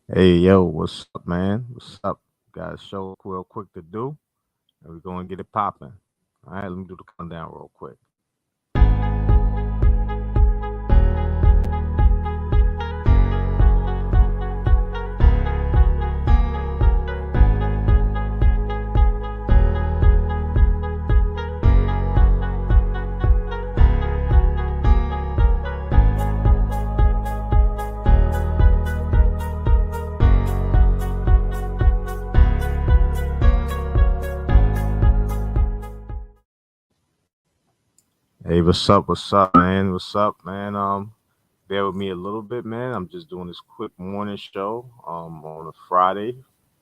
Hey, yo, what's up, man? What's up? Got a show real quick to do, and we're going to get it popping. All right, let me do the countdown real quick. Hey, what's up? What's up, man? What's up, man? Bear with me a little bit, man. I'm just doing this quick morning show on a Friday.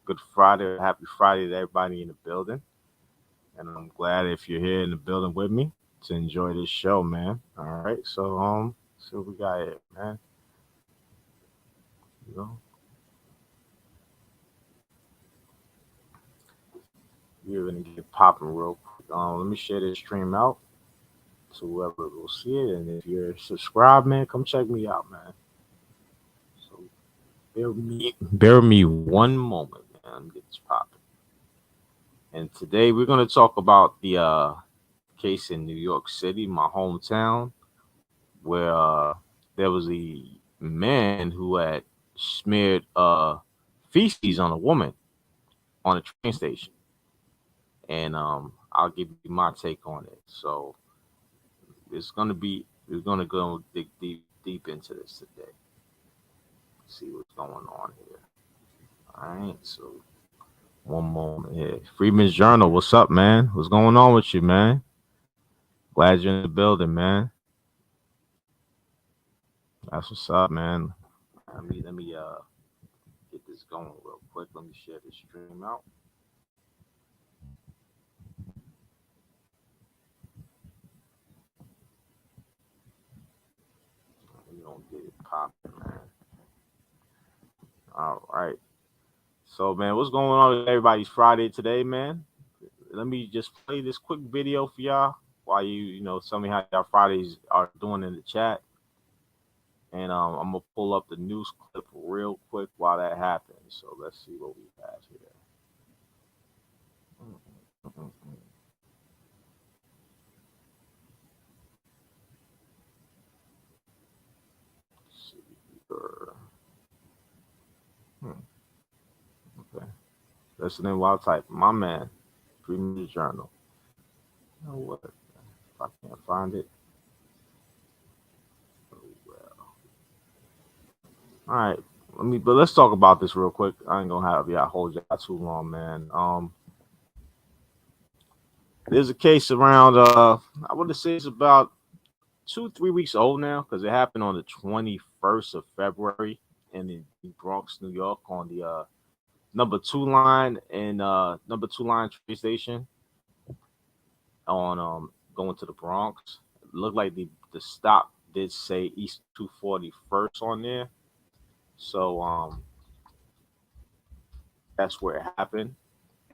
Good Friday, happy Friday to everybody in the building. And I'm glad if you're here in the building with me to enjoy this show, man. All right, so what we got here, man. You know, we're gonna get it popping real quick. Let me share this stream out to whoever will see it. And if you're subscribed, man, come check me out, man. So bear with me one moment, man. Get this popping. And today we're gonna talk about the case in New York City, my hometown, where there was a man who had smeared feces on a woman on a train station, and I'll give you my take on it. So we're gonna go dig deep into this today. See what's going on here. All right, so one moment here. Freeman's Journal, what's up, man? What's going on with you, man? Glad you're in the building, man. That's what's up, man. Let me get this going real quick. Let me share this stream out. We gonna get it popping, man. All right. So, man, what's going on with everybody's Friday today, man? Let me just play this quick video for y'all while you tell me how y'all Fridays are doing in the chat. And I'm gonna pull up the news clip real quick while that happens. So let's see what we have here. Let's see here. Hmm, okay. Listening while typing. My man, 3 minute journal. You know what? If I can't find it, oh well. All right. Let's talk about this real quick. I ain't gonna have y'all hold y'all too long, man. There's a case around. I want to say it's about 2 3 weeks old now because it happened on the 21st of February in the Bronx, New York, on the number 2 line and number 2 line train station on going to the Bronx. It looked like the stop did say East 241st on there, so that's where it happened.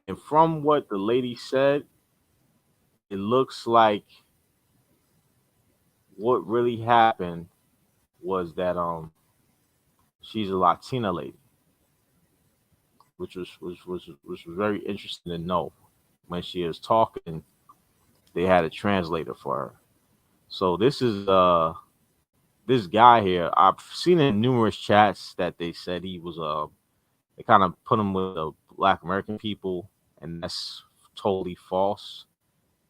And from what the lady said, it looks like what really happened was that she's a Latina lady, which was very interesting to know. When she was talking, they had a translator for her. So this guy here. I've seen in numerous chats that they said he was they kind of put him with the Black American people, and that's totally false.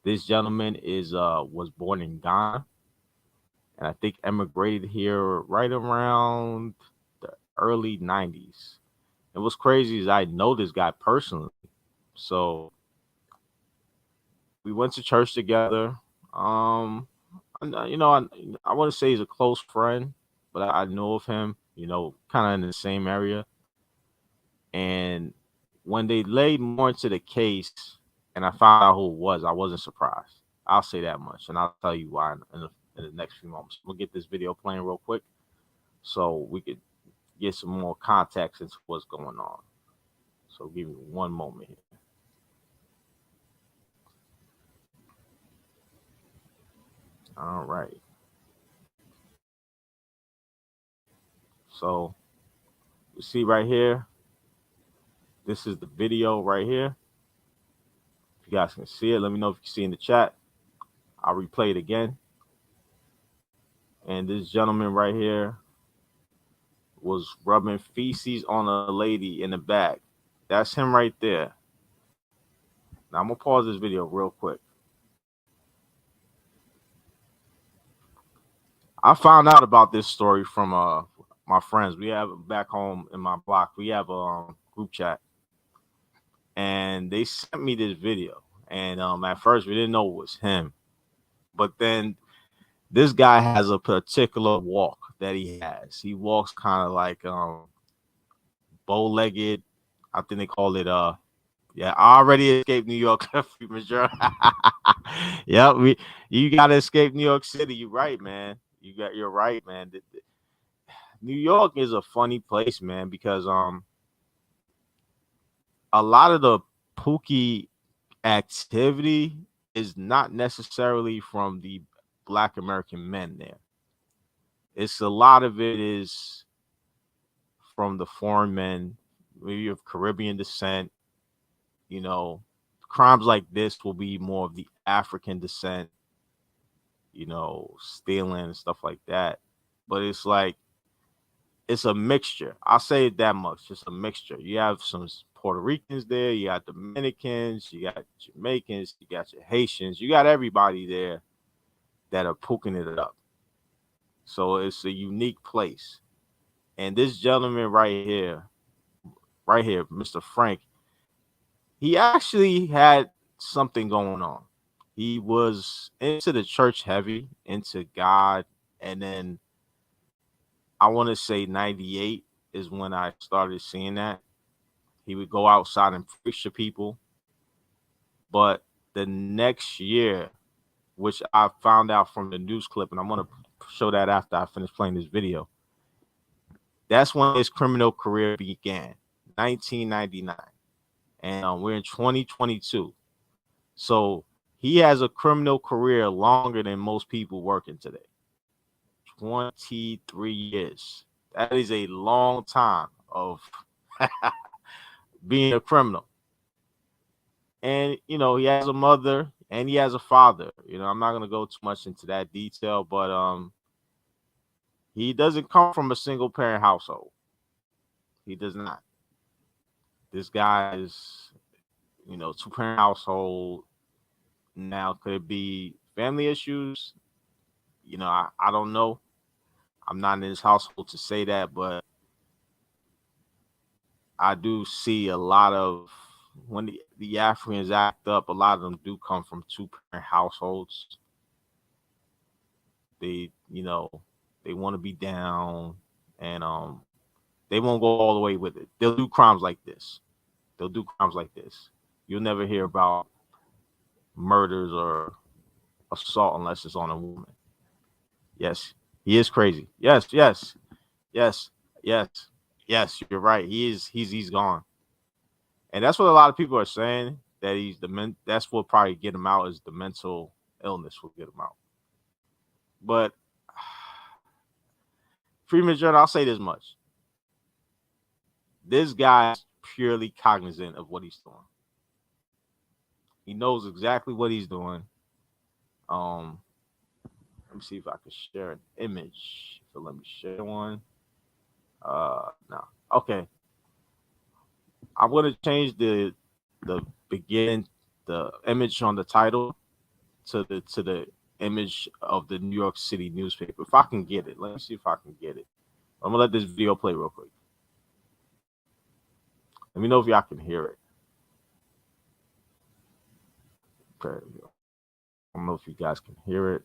This gentleman is was born in Ghana, and I think emigrated here right around the early '90s. And what's crazy is I know this guy personally, so we went to church together. I want to say he's a close friend, but I know of him, kind of in the same area. And when they laid more into the case, and I found out who it was, I wasn't surprised. I'll say that much, and I'll tell you why in the next few moments. We'll get this video playing real quick so we could get some more context into what's going on. So give me one moment here. All right. So You see right here, this is the video right here. If you guys can see it, let me know if you can see in the chat. I'll replay it again. And this gentleman right here was rubbing feces on a lady in the back. That's him right there. Now I'm gonna pause this video real quick. I found out about this story from my friends. We have back home in my block. We have a group chat, and they sent me this video. And at first we didn't know it was him, but then this guy has a particular walk that he has. He walks kind of like bow-legged. I think they call it yeah, I already escaped New York premature. Yeah, you gotta escape New York City. You're right, man. You're right, man. New York is a funny place, man, because a lot of the pookie activity is not necessarily from the Black American men there. It's a lot of it is from the foreign men, maybe of Caribbean descent. You know, crimes like this will be more of the African descent, stealing and stuff like that. But it's like, it's a mixture. I'll say it that much. It's a mixture. You have some Puerto Ricans there, you got Dominicans, you got Jamaicans, you got your Haitians, you got everybody there that are pooking it up. So it's a unique place. And this gentleman right here, Mr. Frank, he actually had something going on. He was into the church heavy, into God, and then I want to say 98 is when I started seeing that. He would go outside and preach to people. But the next year, which I found out from the news clip, and I'm going to show that after I finish playing this video, that's when his criminal career began, 1999. And we're in 2022. So he has a criminal career longer than most people working today. 23 years. That is a long time of being a criminal. And, he has a mother and he has a father. I'm not going to go too much into that detail, but he doesn't come from a single parent household. He does not. This guy is, 2-parent household. Now, could it be family issues? I don't know. I'm not in his household to say that, but I do see a lot of, when the Africans act up, a lot of them do come from 2-parent households. They, they want to be down, and they won't go all the way with it. They'll do crimes like this. You'll never hear about murders or assault unless it's on a woman. Yes, he is crazy. Yes, yes, yes, yes, yes. You're right. He's gone, and that's what a lot of people are saying, that he's that's what probably get him out, is the mental illness will get him out. But Freeman Journal, I'll say this much: this guy's purely cognizant of what he's doing. He knows exactly what he's doing. Let me see if I can share an image. So let me share one. No. Okay. I'm gonna change the image on the title to the image of the New York City newspaper. If I can get it. Let me see if I can get it. I'm gonna let this video play real quick. Let me know if y'all can hear it. Okay. I don't know if you guys can hear it.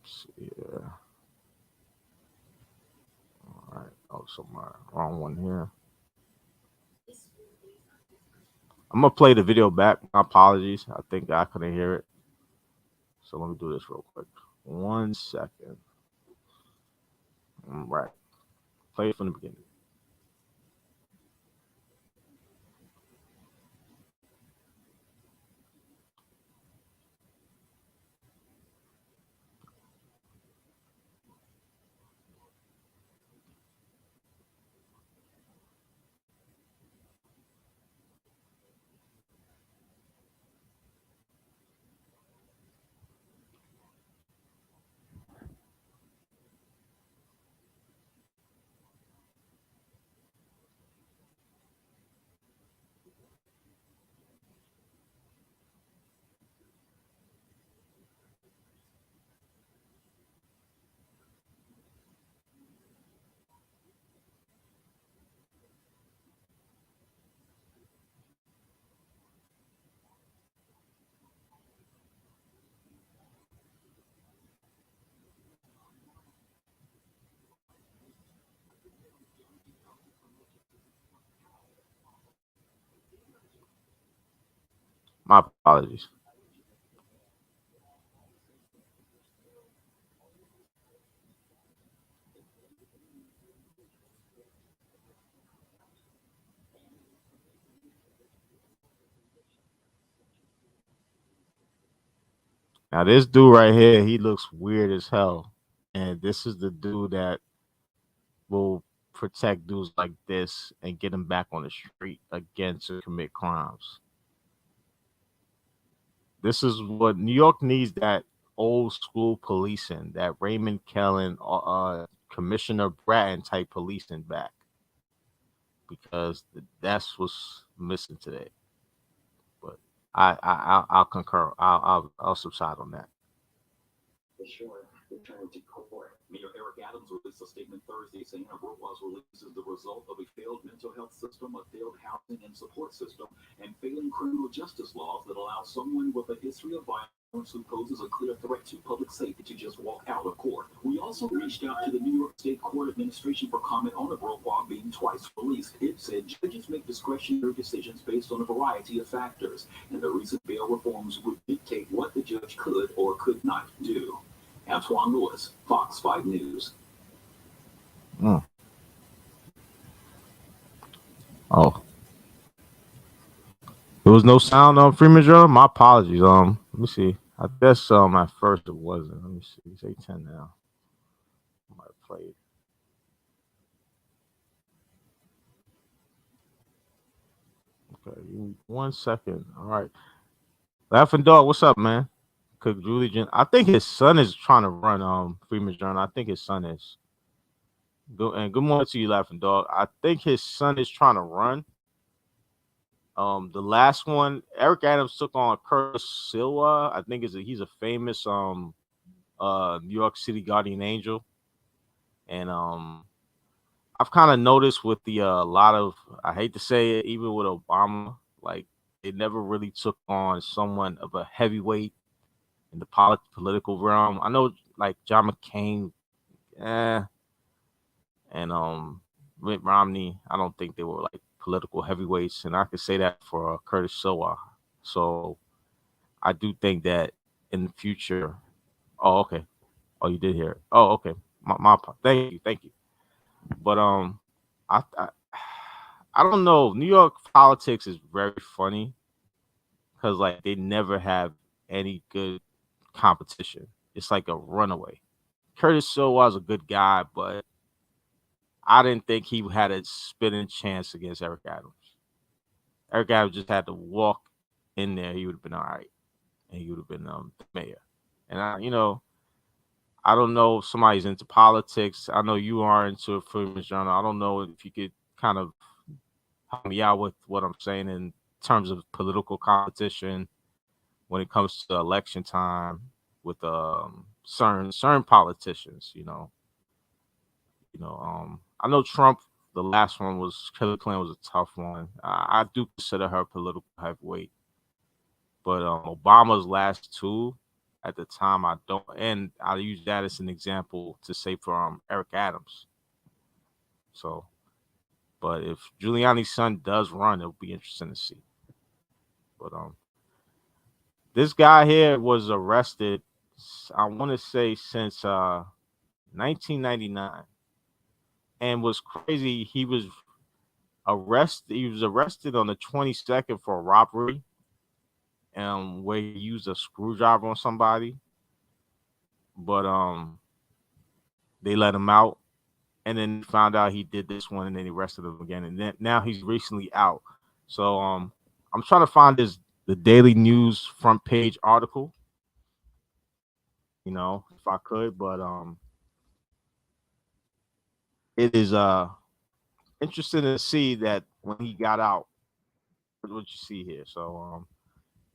Let's see here. All right. Oh, so my wrong one here. I'm gonna play the video back. My apologies. I think I couldn't hear it. So let me do this real quick. 1 second. All right. Play it from the beginning. My apologies. Now this dude right here, he looks weird as hell, and this is the dude that will protect dudes like this and get them back on the street again to commit crimes. This is what New York needs, that old school policing, that Raymond Kellen, Commissioner Bratton type policing back, because that's what's missing today. But I'll concur. I'll subside on that. Sure, returning to court. Mayor Eric Adams released a statement Thursday saying Aborkwa's release is the result of a failed mental health system, a failed housing and support system, and failing criminal justice laws that allow someone with a history of violence who poses a clear threat to public safety to just walk out of court. We also reached out to the New York State Court Administration for comment on Aborkwa being twice released. It said judges make discretionary decisions based on a variety of factors, and the recent bail reforms would dictate what the judge could or could not do. Antoine Lewis, Fox 5 News. Mm. Oh, there was no sound on Freeman Joe. My apologies. Let me see. I guess at first it wasn't. Let me see. It's 8:10 now. I might have played. Okay, give me 1 second. All right. Laughing Dog, what's up, man? Cook Julie. I think his son is trying to run Freeman's Journal. I think his son is. Good morning to you, Laughing Dog. I think his son is trying to run. The last one, Eric Adams took on Curtis Silva. I think he's a famous New York City guardian angel. And I've kind of noticed with the lot of, I hate to say it, even with Obama, like they never really took on someone of a heavyweight in the political realm. I know like John McCain, eh, and Mitt Romney. I don't think they were like political heavyweights, and I could say that for Curtis Silva. So I do think that in the future. Oh, okay. Oh, you did hear it. Oh, okay. Thank you. But I I don't know. New York politics is very funny because like they never have any good competition. It's like a runaway. Curtis Silva was a good guy, but I didn't think he had a spitting chance against Eric Adams. Eric Adams just had to walk in there. He would have been all right, and he would have been the mayor. And I don't know if somebody's into politics. I know you are into Freeman's Journal. I don't know if you could kind of help me out with what I'm saying in terms of political competition when it comes to election time with certain politicians. I know Trump. The last one was Hillary Clinton was a tough one. I do consider her political heavyweight, but Obama's last two at the time I don't, and I'll use that as an example to say for Eric Adams. So, but if Giuliani's son does run, it'll be interesting to see. But this guy here was arrested. I want to say since 1999, and was crazy. He was arrested on the 22nd for a robbery, where he used a screwdriver on somebody. But they let him out, and then found out he did this one, and then he arrested him again, and then now he's recently out. So I'm trying to find the Daily News front page article, if I could, but it is interesting to see that when he got out, what you see here. So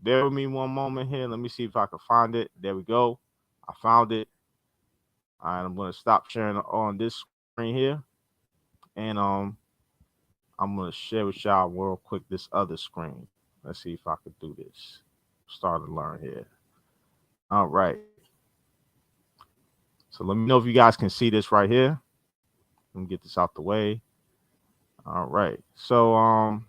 bear with me one moment here. Let me see if I can find it. There we go. I found it. All right, I'm gonna stop sharing on this screen here, and I'm gonna share with y'all real quick this other screen. Let's see if I could do this. Start to learn here. All right. So let me know if you guys can see this right here. Let me get this out the way. All right. So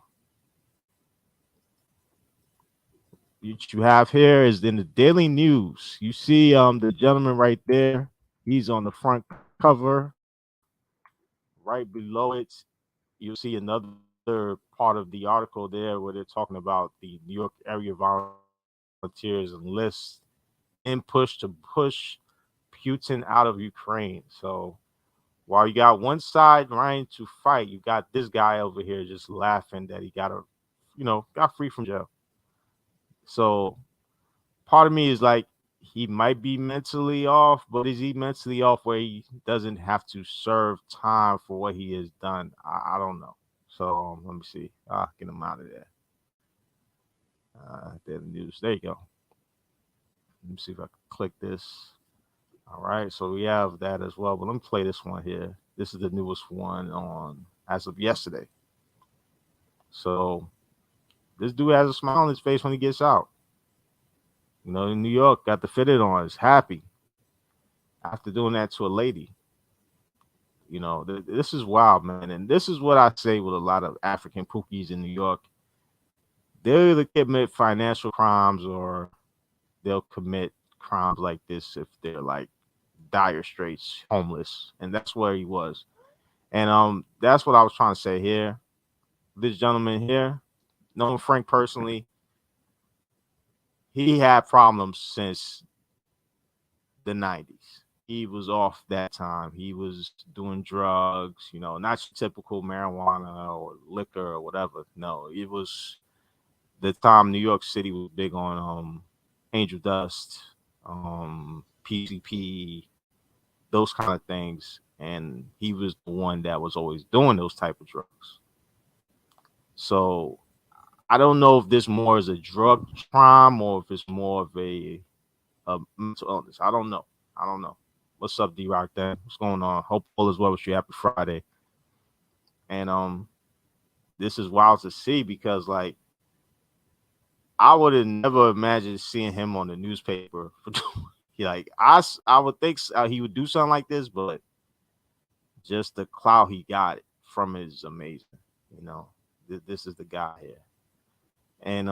what you have here is in the Daily News. You see the gentleman right there. He's on the front cover. Right below it, you'll see another part of the article there where they're talking about the New York area volunteers enlist in push to push Putin out of Ukraine. So while you got one side trying to fight, you got this guy over here just laughing that he got free from jail. So part of me is like, he might be mentally off, but is he mentally off where he doesn't have to serve time for what he has done? I don't know. So let me see. I'll get him out of there. There the news. There you go. Let me see if I can click this. All right. So we have that as well. But let me play this one here. This is the newest one on as of yesterday. So this dude has a smile on his face when he gets out. In New York, got the fitted on, is happy after doing that to a lady. This is wild, man. And this is what I say with a lot of African pookies in New York. They'll either commit financial crimes or they'll commit crimes like this if they're like dire straits, homeless. And that's where he was. And that's what I was trying to say here. This gentleman here, knowing Frank personally, he had problems since the 90s. He was off that time. He was doing drugs, not your typical marijuana or liquor or whatever. No, it was the time New York City was big on angel dust, PCP, those kind of things. And he was the one that was always doing those type of drugs. So I don't know if this more is a drug crime or if it's more of a mental illness. I don't know. I don't know. What's up, D Rock? Then what's going on? Hope all is well with you. Happy Friday. And this is wild to see because like I would have never imagined seeing him on the newspaper. Like I would think he would do something like this, but just the clout he got from it is amazing. You know, this is the guy here, and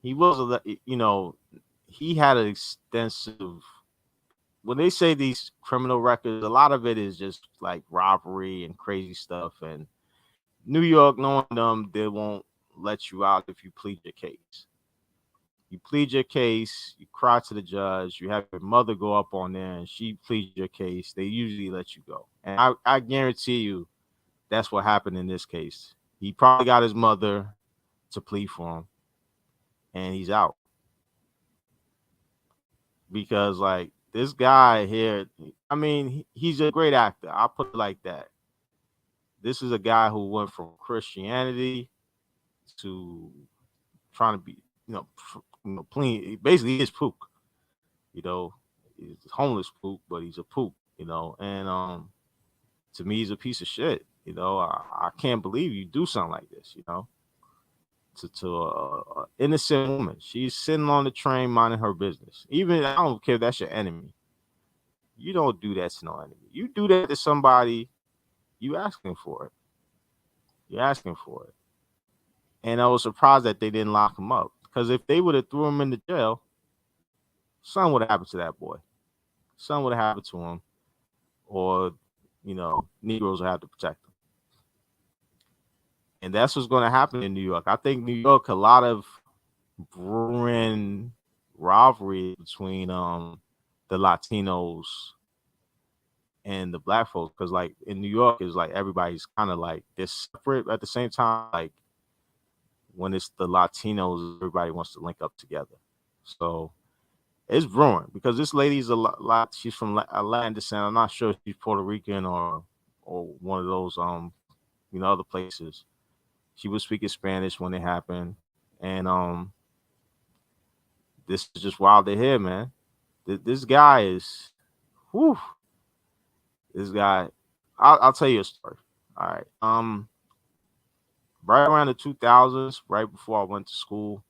he was he had an extensive. When they say these criminal records, a lot of it is just like robbery and crazy stuff. And New York, knowing them, they won't let you out if you plead your case. You plead your case, you cry to the judge, you have your mother go up on there and she pleads your case, they usually let you go. And I guarantee you that's what happened in this case. He probably got his mother to plead for him and he's out. Because like this guy here, I mean, he's a great actor. I'll put it like that. This is a guy who went from Christianity to trying to be, clean. Basically, he's pook. You know, he's a homeless pook, but he's a pook. And to me, he's a piece of shit. I can't believe you do something like this. To a innocent woman, she's sitting on the train minding her business. Even I don't care if that's your enemy. You don't do that to no enemy. You do that to somebody, you asking for it. You're asking for it. And I was surprised that they didn't lock him up. Because if they would have threw him into jail, something would have happened to that boy. Something would have happened to him. Or, Negroes would have to protect him. And that's what's going to happen in New York. I think New York, a lot of brewing rivalry between the Latinos and the black folks. Because, like, in New York, is like everybody's kind of like they're separate at the same time. Like, when it's the Latinos, everybody wants to link up together. So it's brewing because this lady's a lot. She's from Latin descent. I'm not sure if she's Puerto Rican or one of those other places. She was speaking Spanish when it happened, and this is just wild to hear, man. This guy is, whew, this guy. I'll tell you a story. All right. Right around the 2000s, right before I went to school,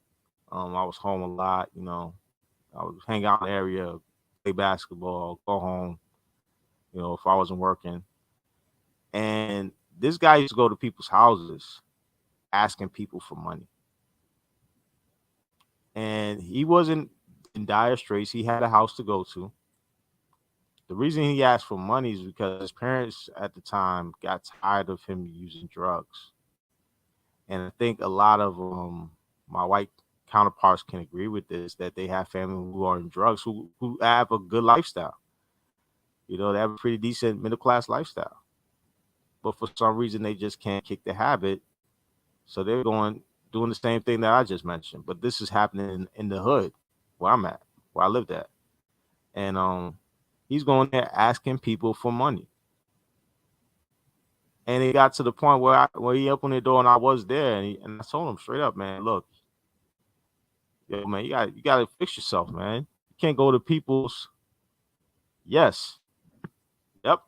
I was home a lot. I would hang out in the area, play basketball, go home. If I wasn't working, and this guy used to go to people's houses asking people for money. and he wasn't in dire straits. He had a house to go to. The reason he asked for money is because his parents at the time got tired of him using drugs. And I think a lot of my white counterparts can agree with this, that they have family who are in drugs who have a good lifestyle. You know, they have a pretty decent middle class lifestyle. But for some reason they just can't kick the habit. So they're going doing the same thing that I just mentioned. But this is happening in the hood where I'm at, where I lived at. And he's going there asking people for money. And it got to the point where he opened the door and I was there, and I told him straight up, man, look, yo, man, you gotta fix yourself, man. You can't go to people's. Yes, yep.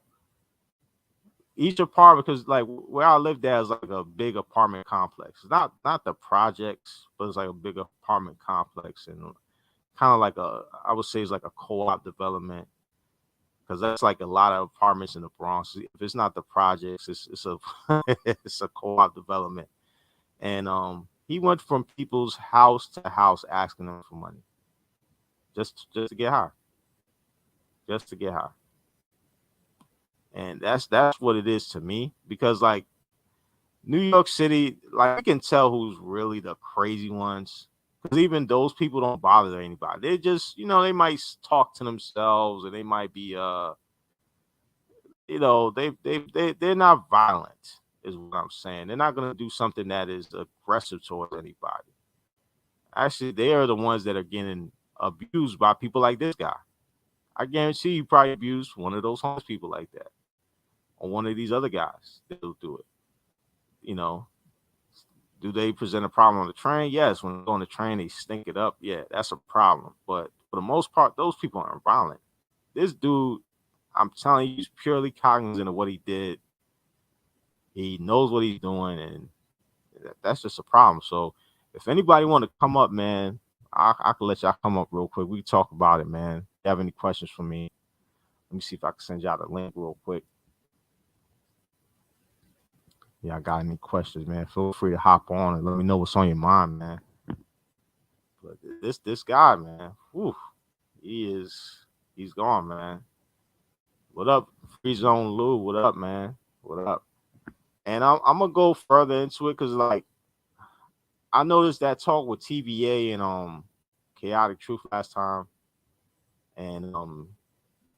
Each apartment, because like where I lived at is like a big apartment complex. It's not the projects, but it's like a big apartment complex, and kind of like I would say it's like a co-op development, because that's like a lot of apartments in the Bronx. If it's not the projects, it's a it's a co-op development. And he went from people's house to house asking them for money, just to get high, just to get high. And that's what it is to me, because like New York City, like I can tell who's really the crazy ones, because even those people don't bother anybody. They just, they might talk to themselves, and they might be they're not violent, is what I'm saying. They're not gonna do something that is aggressive towards anybody. Actually, they are the ones that are getting abused by people like this guy. I guarantee you probably abused one of those homeless people like that, or one of these other guys that'll do it. You know, do they present a problem on the train? Yes. When they go on the train, they stink it up. Yeah, that's a problem. But for the most part, those people aren't violent. This dude, I'm telling you, he's purely cognizant of what he did. He knows what he's doing, and that's just a problem. So, if anybody want to come up, man, I can let y'all come up real quick. We can talk about it, man. If you have any questions for me, let me see if I can send y'all the link real quick. Yeah, I got any questions, man? Feel free to hop on and let me know what's on your mind, man. But this guy, man, whew, he's gone, man. What up, Free Zone Lou? What up, man? What up? And I'm gonna go further into it because like I noticed that talk with TVA and Chaotic Truth last time, and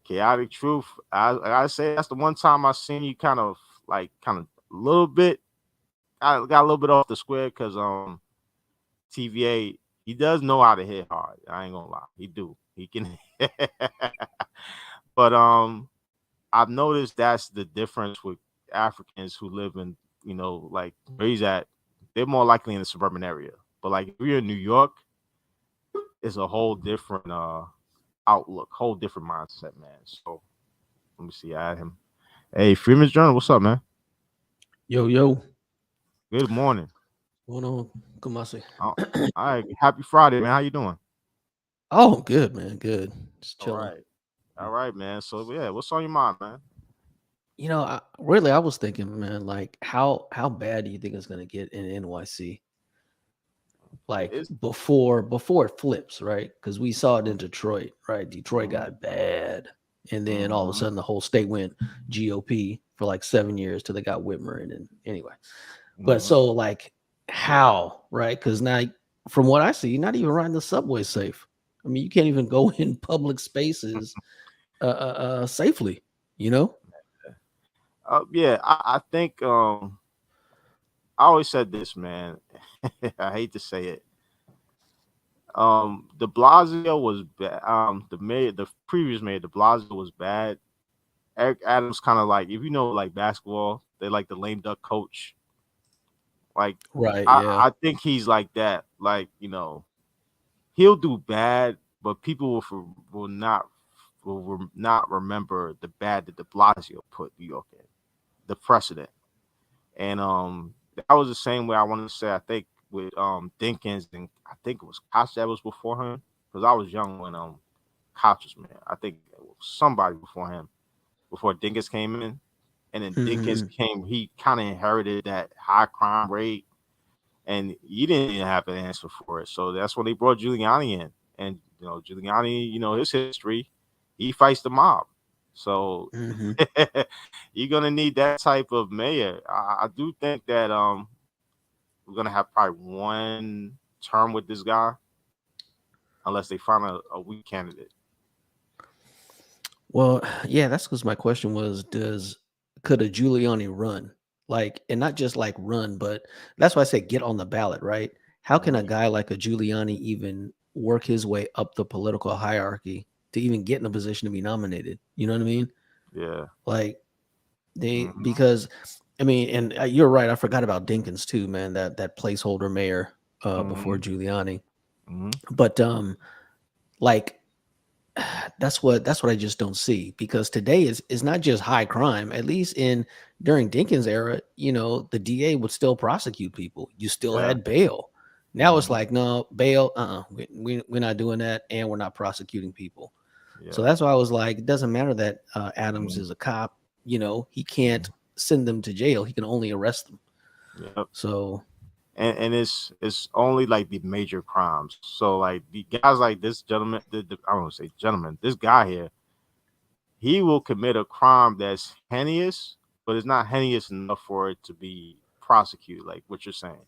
Chaotic Truth. I say that's the one time I seen you kind of a little bit. I got a little bit off the square because TVA, he does know how to hit hard. I ain't gonna lie, he do. He can. But I've noticed that's the difference with Africans who live in, like where he's at. They're more likely in the suburban area. But like if you're in New York, it's a whole different outlook, whole different mindset, man. So let me see. I add him. Hey, Freeman's Journal, what's up, man? Yo, yo. Good morning. What's going on? Kumasi. All right, happy Friday, man. How you doing? Oh, good, man. Good. Just All chilling. right. All right, man. So yeah, what's on your mind, man? I was thinking, man, like how bad do you think it's gonna get in NYC? Like It's before it flips, right? Because we saw it in Detroit, right? Detroit mm-hmm, got bad, and then all of a mm-hmm, sudden the whole state went GOP for like 7 years till they got Whitmer, and then anyway. But mm-hmm. so like how, right? Because now, from what I see, not even riding the subway safe. I mean, you can't even go in public spaces safely. You know? Yeah, I think I always said this, man. I hate to say it. De Blasio was bad. The mayor, the previous mayor, De Blasio was bad. Eric Adams kind of like, if you know like basketball, they like the lame duck coach. Like Right. I, Yeah. I think he's like that. Like he'll do bad, but people will not remember the bad that De Blasio put New York in, the precedent. And that was the same way I wanted to say. I think with Dinkins, and I think it was Koch that was before him, because I was young when Koch was man. I think it was somebody before him, before Dinkins came in, and then Dinkins Hmm. came. He kind of inherited that high crime rate, and you didn't even have an answer for it. So that's when they brought Giuliani in, and Giuliani, his history, he fights the mob. So Hmm. you're gonna need that type of mayor. I do think that we're gonna have probably one term with this guy, unless they find a weak candidate. Well, yeah, that's because my question was, could a Giuliani run? Like, and not just like run, but that's why I said get on the ballot, right? How can a Mm, guy like a Giuliani even work his way up the political hierarchy to even get in a position to be nominated? You know what I mean? yeah. Like Hmm. because I mean, and you're right. I forgot about Dinkins too, man. That placeholder mayor before Hmm. Giuliani, Hmm. but like that's what I just don't see because today is not just high crime. At least in during Dinkins era, the DA would still prosecute people. You still Yeah. had bail. Now it's Hmm. like no bail. We're not doing that, and we're not prosecuting people. So Yeah. that's why I was like, it doesn't matter that Adams Hmm. is a cop. He can't send them to jail. He can only arrest them. Yeah. So And it's only like the major crimes. So like the guys like this gentleman, I don't want to say gentleman, this guy here, he will commit a crime that's heinous, but it's not heinous enough for it to be prosecuted. Like what you're saying,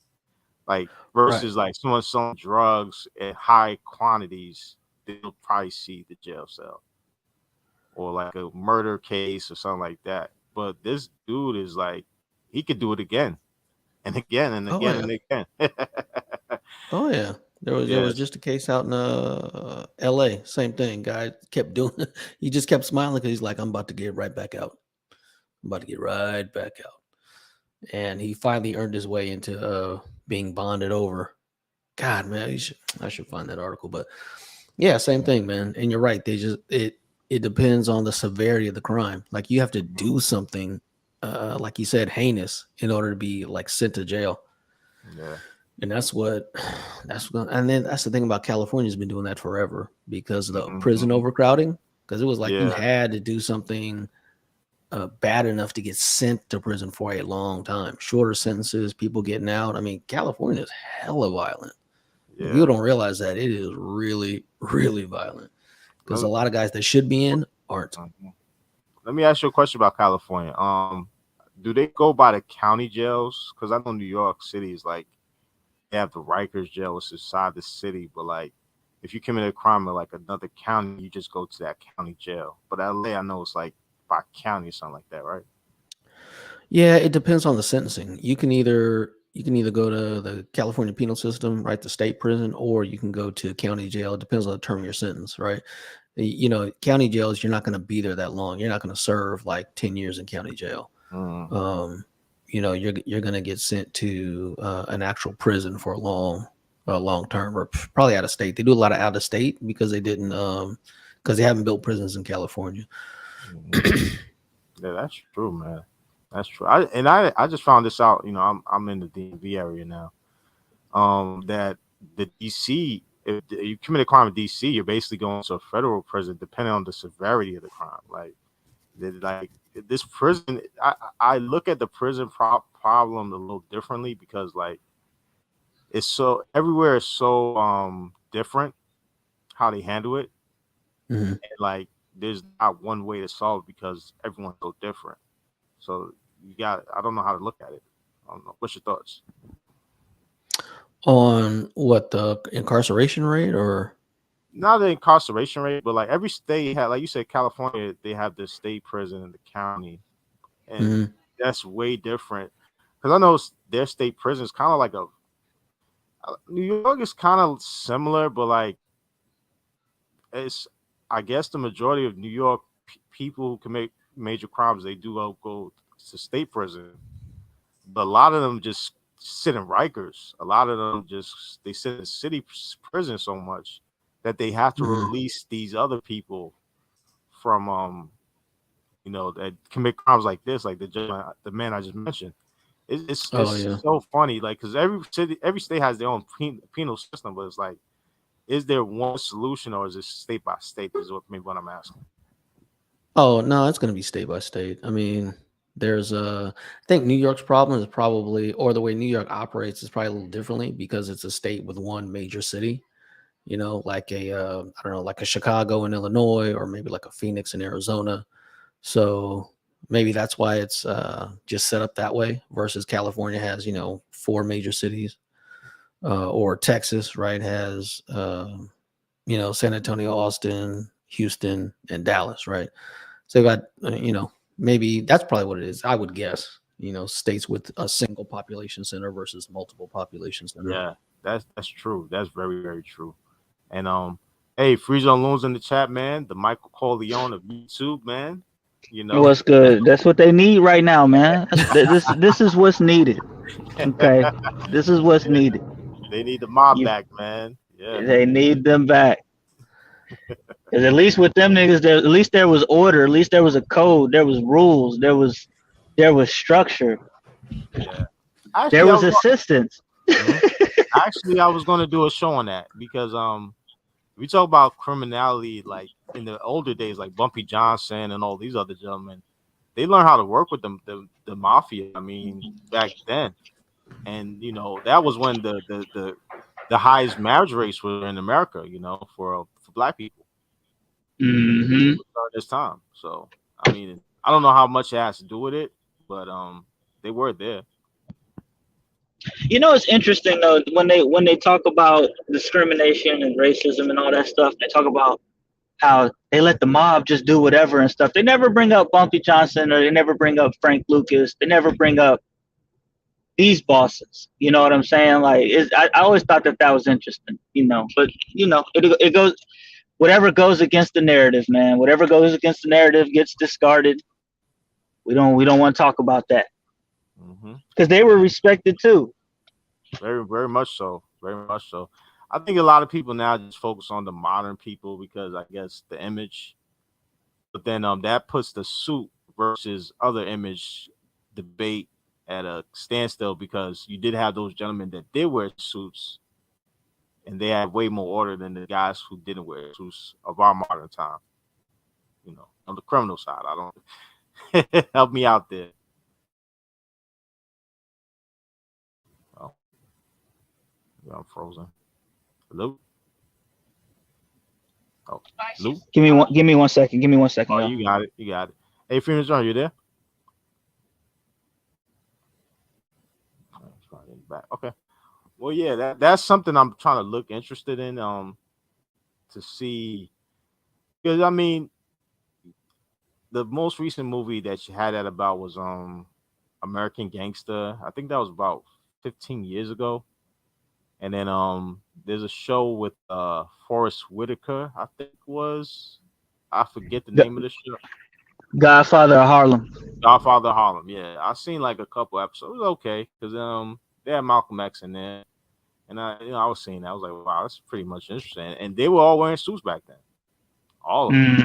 like right. versus like someone selling drugs in high quantities, they'll probably see the jail cell or like a murder case or something like that. But this dude is like, he could do it again and again and Oh again yeah. and again. Oh yeah. There was Yes. just a case out in LA. Same thing. Guy kept doing he just kept smiling because he's like, I'm about to get right back out. I'm about to get right back out. And he finally earned his way into being bonded over. God, man, I should find that article. But yeah, same thing, man. And you're right. It depends on the severity of the crime. Like you have to do something, like you said, heinous in order to be like sent to jail. Yeah. And and then that's the thing about California's been doing that forever because of the prison Mhm. overcrowding. Because it was like you Yeah. had to do something bad enough to get sent to prison for a long time. Shorter sentences, people getting out. I mean, California is hella violent. And people Yeah. don't realize that it is really, really violent because a Let, lot of guys that should be in aren't. mhm. Let me ask you a question about California. Do they go by the county jails? Because I know New York City is like they have the Rikers jail, which is inside the city, but like if you commit a crime in like another county, you just go to that county jail. But LA, I know it's like by county or something like that, right? Yeah, it depends on the sentencing. You can either go to the California penal system, right, the state prison, or you can go to county jail. It depends on the term of your sentence, right? County jails, you're not going to be there that long. You're not going to serve like 10 years in county jail. Mm, Um, you're going to get sent to an actual prison for a long term, or probably out of state. They do a lot of out of state because because they haven't built prisons in California. mhm. Yeah, that's true, man. That's true. I just found this out. I'm in the DMV area now. That the DC, if you commit a crime in DC, you're basically going to a federal prison, depending on the severity of the crime. Like this prison, I look at the prison problem a little differently because like it's so everywhere is so different how they handle it, Mhm. and like there's not one way to solve it because everyone's so different. So I don't know how to look at it. I don't know. What's your thoughts? On what, the incarceration rate or? Not the incarceration rate, but like every state had, like you said, California, they have the state prison and the county, and Mhm. that's way different. Because I know their state prison is kind of like New York is kind of similar, but like it's, I guess the majority of New York people who commit major crimes, they do go to state prison, but a lot of them just sit in Rikers. A lot of them just they sit in city prison so much that they have to Mhm. release these other people from that commit crimes like this, like the man I just mentioned. Oh, It's yeah. so funny, like because every state has their own penal system, but it's like, is there one solution or is it state by state? Is what maybe what I'm asking. Oh, no, it's gonna be state by state. I mean, There's I think New York's problem is probably, or the way New York operates is probably a little differently because it's a state with one major city. Like I don't know, like a Chicago in Illinois, or maybe like a Phoenix in Arizona. So maybe that's why it's just set up that way versus California has, four major cities, or Texas, right, has, San Antonio, Austin, Houston, and Dallas, right? So they got, maybe that's probably what it is. I would guess, states with a single population center versus multiple population center. Yeah, that's true. That's very, very true. And hey, Freeze on Loons in the chat, man. The Michael Corleone of YouTube, man. You know, What's good? That's what they need right now, man. This is what's needed. Okay, this is what's needed. they need the mob You, back, man. Yeah, they need them back. Because at least with them niggas, at least there was order. At least there was a code. There was rules. There was structure. yeah. There Actually, was assistance. I was going to do a show on that because we talk about criminality like in the older days, like Bumpy Johnson and all these other gentlemen. They learned how to work with the mafia. I mean, back then, and that was when the highest marriage rates were in America. For black people Mm-hmm. during this time. So I mean, I don't know how much it has to do with it, but they were there. It's interesting though when they talk about discrimination and racism and all that stuff. They talk about how they let the mob just do whatever and stuff. They never bring up Bumpy Johnson, or they never bring up Frank Lucas. They never bring up these bosses. You know what I'm saying? Like, I always thought that was interesting. But it goes, whatever goes against the narrative, man. Whatever goes against the narrative gets discarded. We don't want to talk about that because they were respected too. Very, very much so. Very much so. I think a lot of people now just focus on the modern people because I guess the image, but then that puts the suit versus other image debate at a standstill because you did have those gentlemen that did wear suits and they had way more order than the guys who didn't wear suits of our modern time. On the criminal side, I don't help me out there. Oh, yeah, I'm frozen. Hello. Oh, Luke. Give me one second. Give me 1 second. Oh, Yo. you got it. Hey, Phoenix, are you there? Back. Okay. Well, yeah, that's something I'm trying to look interested in, to see, because I mean, the most recent movie that you had that about was American Gangster. I think that was about 15 years ago. And then there's a show with Forrest Whitaker, I think I forget the name of the show. Godfather of Harlem. Godfather of Harlem, yeah. I seen like a couple episodes. It was okay because they had Malcolm X in there, and I was seeing that. I was like, wow, that's pretty much interesting. And they were all wearing suits back then, all of them.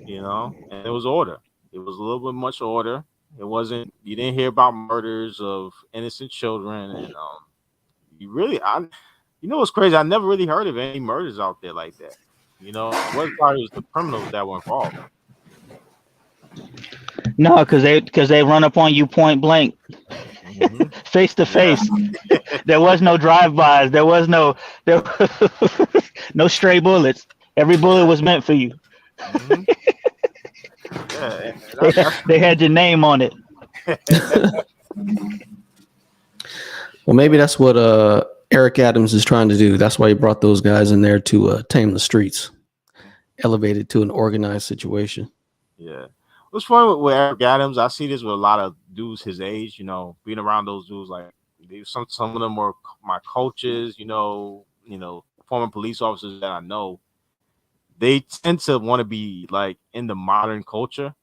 And there was order. It was a little bit much order. It wasn't. You didn't hear about murders of innocent children, and what's crazy? I never really heard of any murders out there like that. What part was the criminals that were involved? No, because they run up on you point blank, face to face. There was no drive-bys. There was no stray bullets. Every bullet was meant for you. Yeah, they had your name on it. Well, maybe that's what Eric Adams is trying to do. That's why he brought those guys in there to tame the streets, elevate it to an organized situation. Yeah. What's funny with Eric Adams, I see this with a lot of dudes his age, being around those dudes, like some of them were my coaches, former police officers that I know. They tend to want to be like in the modern culture,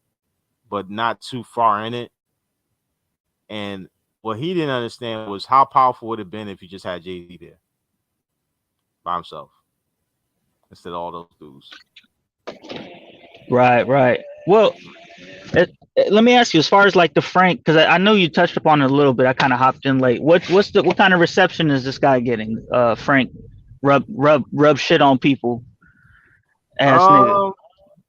but not too far in it. And what he didn't understand was how powerful would it have been if you just had Jay-Z there by himself instead of all those dudes. Right. Well, let me ask you, as far as like the Frank, because I know you touched upon it a little bit. I kind of hopped in late. What kind of reception is this guy getting? Frank rub shit on people. Ass nigga. All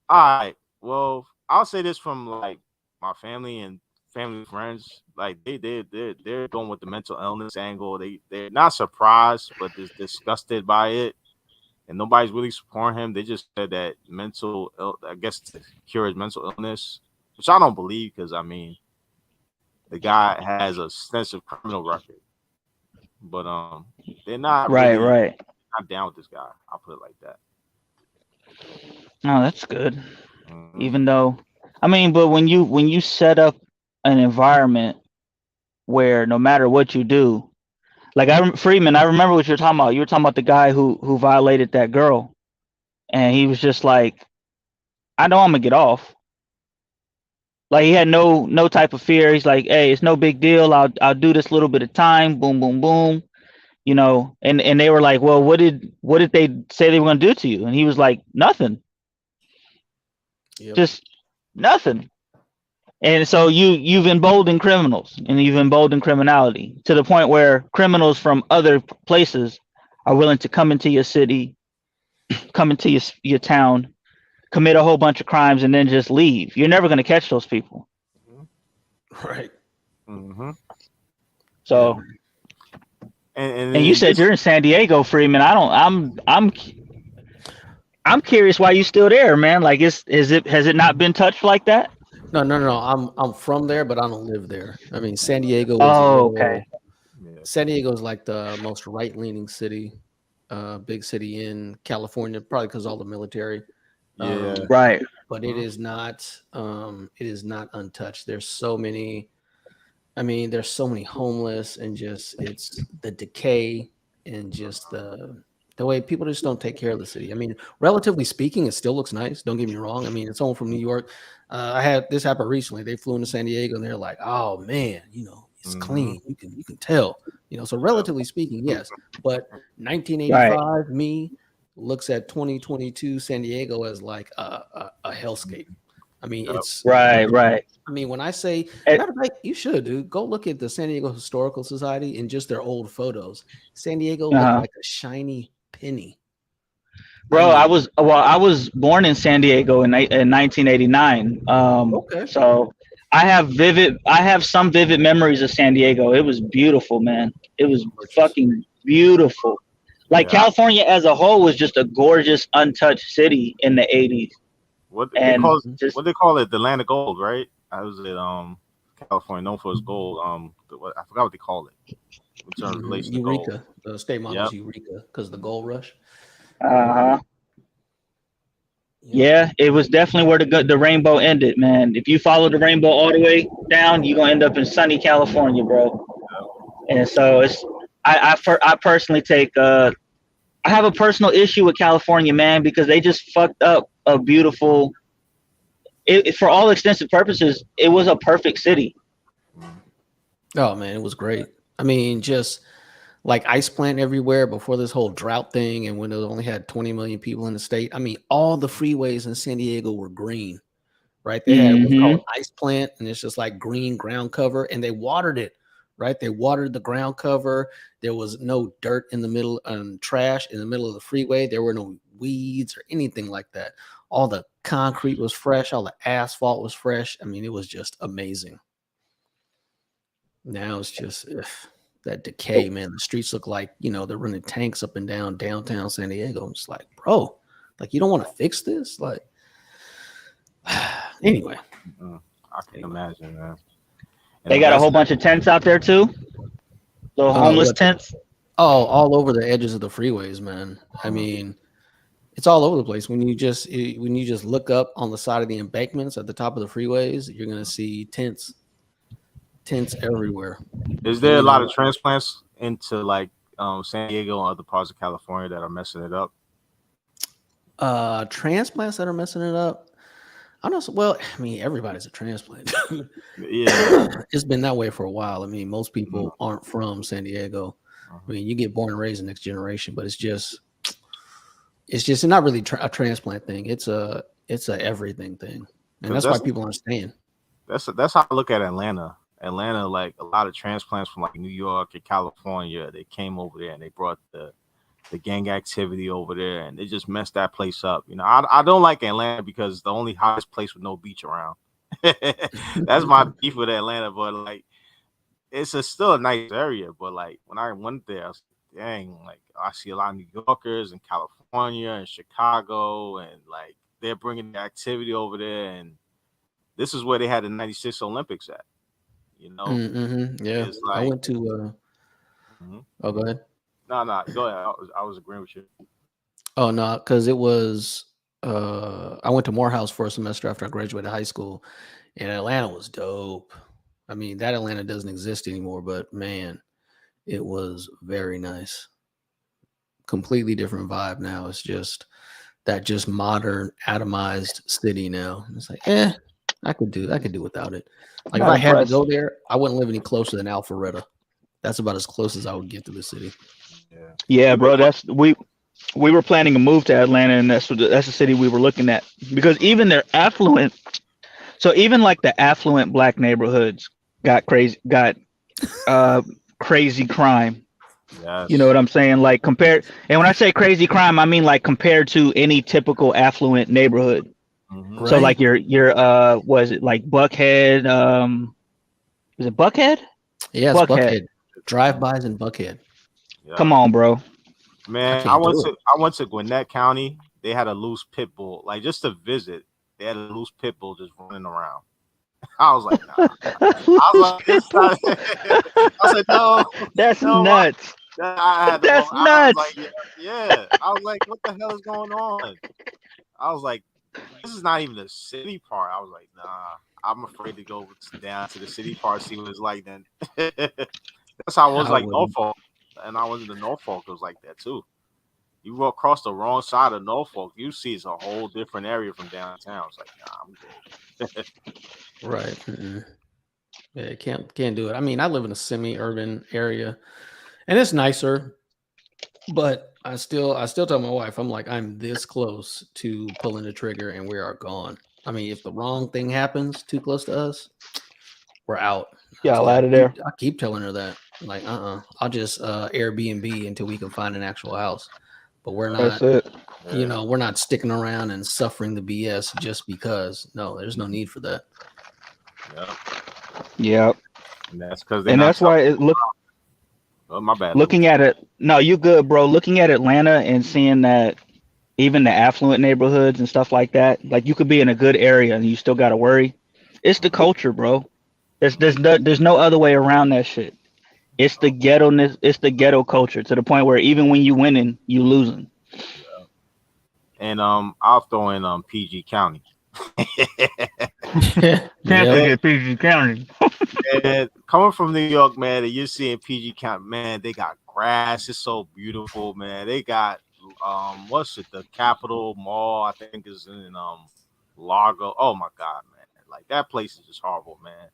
right. Well, I'll say this from like my family and family, friends, like they're going with the mental illness angle. They're not surprised, but they're disgusted by it, and nobody's really supporting him. They just said that I guess, to cure his mental illness, which I don't believe, because I mean, the guy has a extensive criminal record, but they're not Right, really right. not down with this guy. I'll put it like that. No, that's good. Mhm. Even though, I mean, but when you set up an environment where no matter what you do, like Freeman, I remember what you're talking about. You were talking about the guy who violated that girl, and he was just like, I know I'm gonna get off. Like he had no type of fear. He's like, hey, it's no big deal. I'll do this little bit of time. Boom, boom, boom. You know, and they were like, well, what did they say they were gonna do to you? And he was like, nothing, Yep. just nothing. And so you've emboldened criminals and you've emboldened criminality to the point where criminals from other places are willing to come into your city, come into your town, commit a whole bunch of crimes, and then just leave. You're never going to catch those people. Right. Mm-hmm. Yeah, So, man. And and you then said this, you're in San Diego, Freeman. I don't. I'm curious why you still there, man. Like, has it not been touched like that? No. I'm from there, but I don't live there. I mean, San Diego is a Oh, little. okay. yeah, San Diego is like the most right-leaning city, big city in California, probably because all the military. yeah, Right. But uh-huh. it is not untouched. There's so many. I mean, there's so many homeless, and just it's the decay and just the way people just don't take care of the city. I mean, relatively speaking, it still looks nice. Don't get me wrong. I mean, it's someone from New York. I had this happen recently. They flew into San Diego, and they're like, "Oh man, it's Mm-hmm. clean. You can tell. So relatively speaking, yes. But Right. 1985 me looks at 2022 San Diego as like a hellscape. I mean, Yep. it's Right. Right. I mean, when I say, Eh, matter of fact, you should, dude. Go look at the San Diego Historical Society and just their old photos. San Diego looked uh-huh. like a shiny penny. I Bro, mean, I was born in San Diego in 1989. okay. So I have some vivid memories of San Diego. It was beautiful, man. It was Gorgeous. fucking beautiful. Like Yeah. California as a whole was just a gorgeous, untouched city in the 80s, What they and call Mhm. just what they call it, the land of gold, right? I was it California known for its gold. I forgot what they call it in terms of relation to gold. Eureka. The state Yep. model's Eureka because the gold rush. uh Yep. yeah, it was definitely where the rainbow ended, man. If you follow the rainbow all the way down, you're gonna end up in sunny California, bro. And so I personally take I have a personal issue with California, man, because they just fucked up a beautiful. For all extensive purposes, it was a perfect city. Mhm. Oh man, it was great. I mean, just like ice plant everywhere before this whole drought thing, and when it only had 20 million people in the state. I mean, all the freeways in San Diego were green. Right? They had what's called Mm-hmm. an ice plant, and it's just like green ground cover, and they watered it. Right? They watered the ground cover. There was no dirt in the middle and trash in the middle of the freeway. There were no weeds or anything like that. All the concrete was fresh. All the asphalt was fresh. I mean, it was just amazing. Now it's just that decay, man. The streets look like they're running tanks up and down downtown San Diego. I'm just like, bro, like you don't want to fix this, like. Anyway, Mhm. I can imagine, man. And They the got a best, whole bunch of tents out there too. Little homeless what? tents. Oh, all over the edges of the freeways, man. I Mhm. mean, it's all over the place. When you just look up on the side of the embankments at the top of the freeways, you're gonna see tents everywhere. is And there a lot of transplants into like San Diego and other parts of California that are messing it up? transplants that are messing it up. I don't know. Well, I mean, everybody's a transplant. Yeah. It's been that way for a while. I mean, most Mhm. people aren't from San Diego. I Mhm. mean, you get born and raised the next generation, but it's just not really a transplant thing. It's a everything thing, and 'Cause that's why people aren't staying. that's how I look at Atlanta. Atlanta, like a lot of transplants from like New York and California, they came over there and they brought the gang activity over there, and they just messed that place up. I don't like Atlanta because it's the only hottest place with no beach around. That's my beef with Atlanta, but like still a nice area. But like when I went there, I was like, dang, like I see a lot of New Yorkers in California and Chicago, and like they're bringing the activity over there, and this is where they had the '96 Olympics at. You know, Yeah, it's I like, went to. mhm. Oh, go ahead. No, go ahead. I was agreeing with you. Oh no, because it was. I went to Morehouse for a semester after I graduated high school, and Atlanta was dope. I mean, that Atlanta doesn't exist anymore, but man, it was very nice. Completely different vibe now. It's just that just modern atomized city now. It's like, I could do without it. Like if Not I had to impressed. go there, I wouldn't live any closer than Alpharetta. That's about as close as I would get to the city. Yeah. Yeah, Even bro. We were planning a move to Atlanta, and that's the city we were looking at because even their affluent. So even like the affluent black neighborhoods got uh crazy crime. You know yes. what I'm saying? Like compared, and when I say crazy crime, I mean like compared to any typical affluent neighborhood. Hmm. So Right? like your was it like Buckhead? Was it Buckhead? Yeah, it's Buckhead. Buckhead. Drive-bys in Buckhead. Yeah. Come on, bro. I Man, can't do it. I went to Gwinnett County. They had a loose pit bull, like just to visit. They had a loose pit bull just running around. I was like, nah. I was like, this is not. I said, no, That's no. nuts. I had to walk. That's I was like, nuts. yeah, yeah. I was like, what the hell is going on? I was like, this is not even the city part. I was like, nah. I'm afraid to go down to the city part, see what it's like. Then that's how it was I like wouldn't. Norfolk, and I was in the Norfolk. It was like that too. You walk across the wrong side of Norfolk, you see it's a whole different area from downtown. It's like, nah, I'm good. Right. Yeah, can't do it. I mean, I live in a semi-urban area, and it's nicer, but I still tell my wife, I'm like, I'm this close to pulling the trigger, and we are gone. I mean, if the wrong thing happens too close to us, we're out. Y'all out of there. I keep telling her that. Like, I'll just Airbnb until we can find an actual house. But we're That's not, it. Yeah, we're not sticking around and suffering the BS just because. No, there's no need for that. yeah. Yeah. And that's because they're And not that's why telling. look Oh, my bad, Luke. looking at it. No, you good, bro. Looking at Atlanta and seeing that even the affluent neighborhoods and stuff like that, like you could be in a good area and you still got to worry. It's the culture, bro. There's no other way around that shit. It's the ghetto ness. It's the ghetto culture to the point where even when you winning, you losing. And I'll throw in PG County. Can't Yep. Man, forget PG County. man, coming from New York, man, and you're seeing PG County, man, they got grass. It's so beautiful, man. They got what's it? The Capitol Mall, I think, is in Largo. Oh my God, man, like that place is just horrible, man.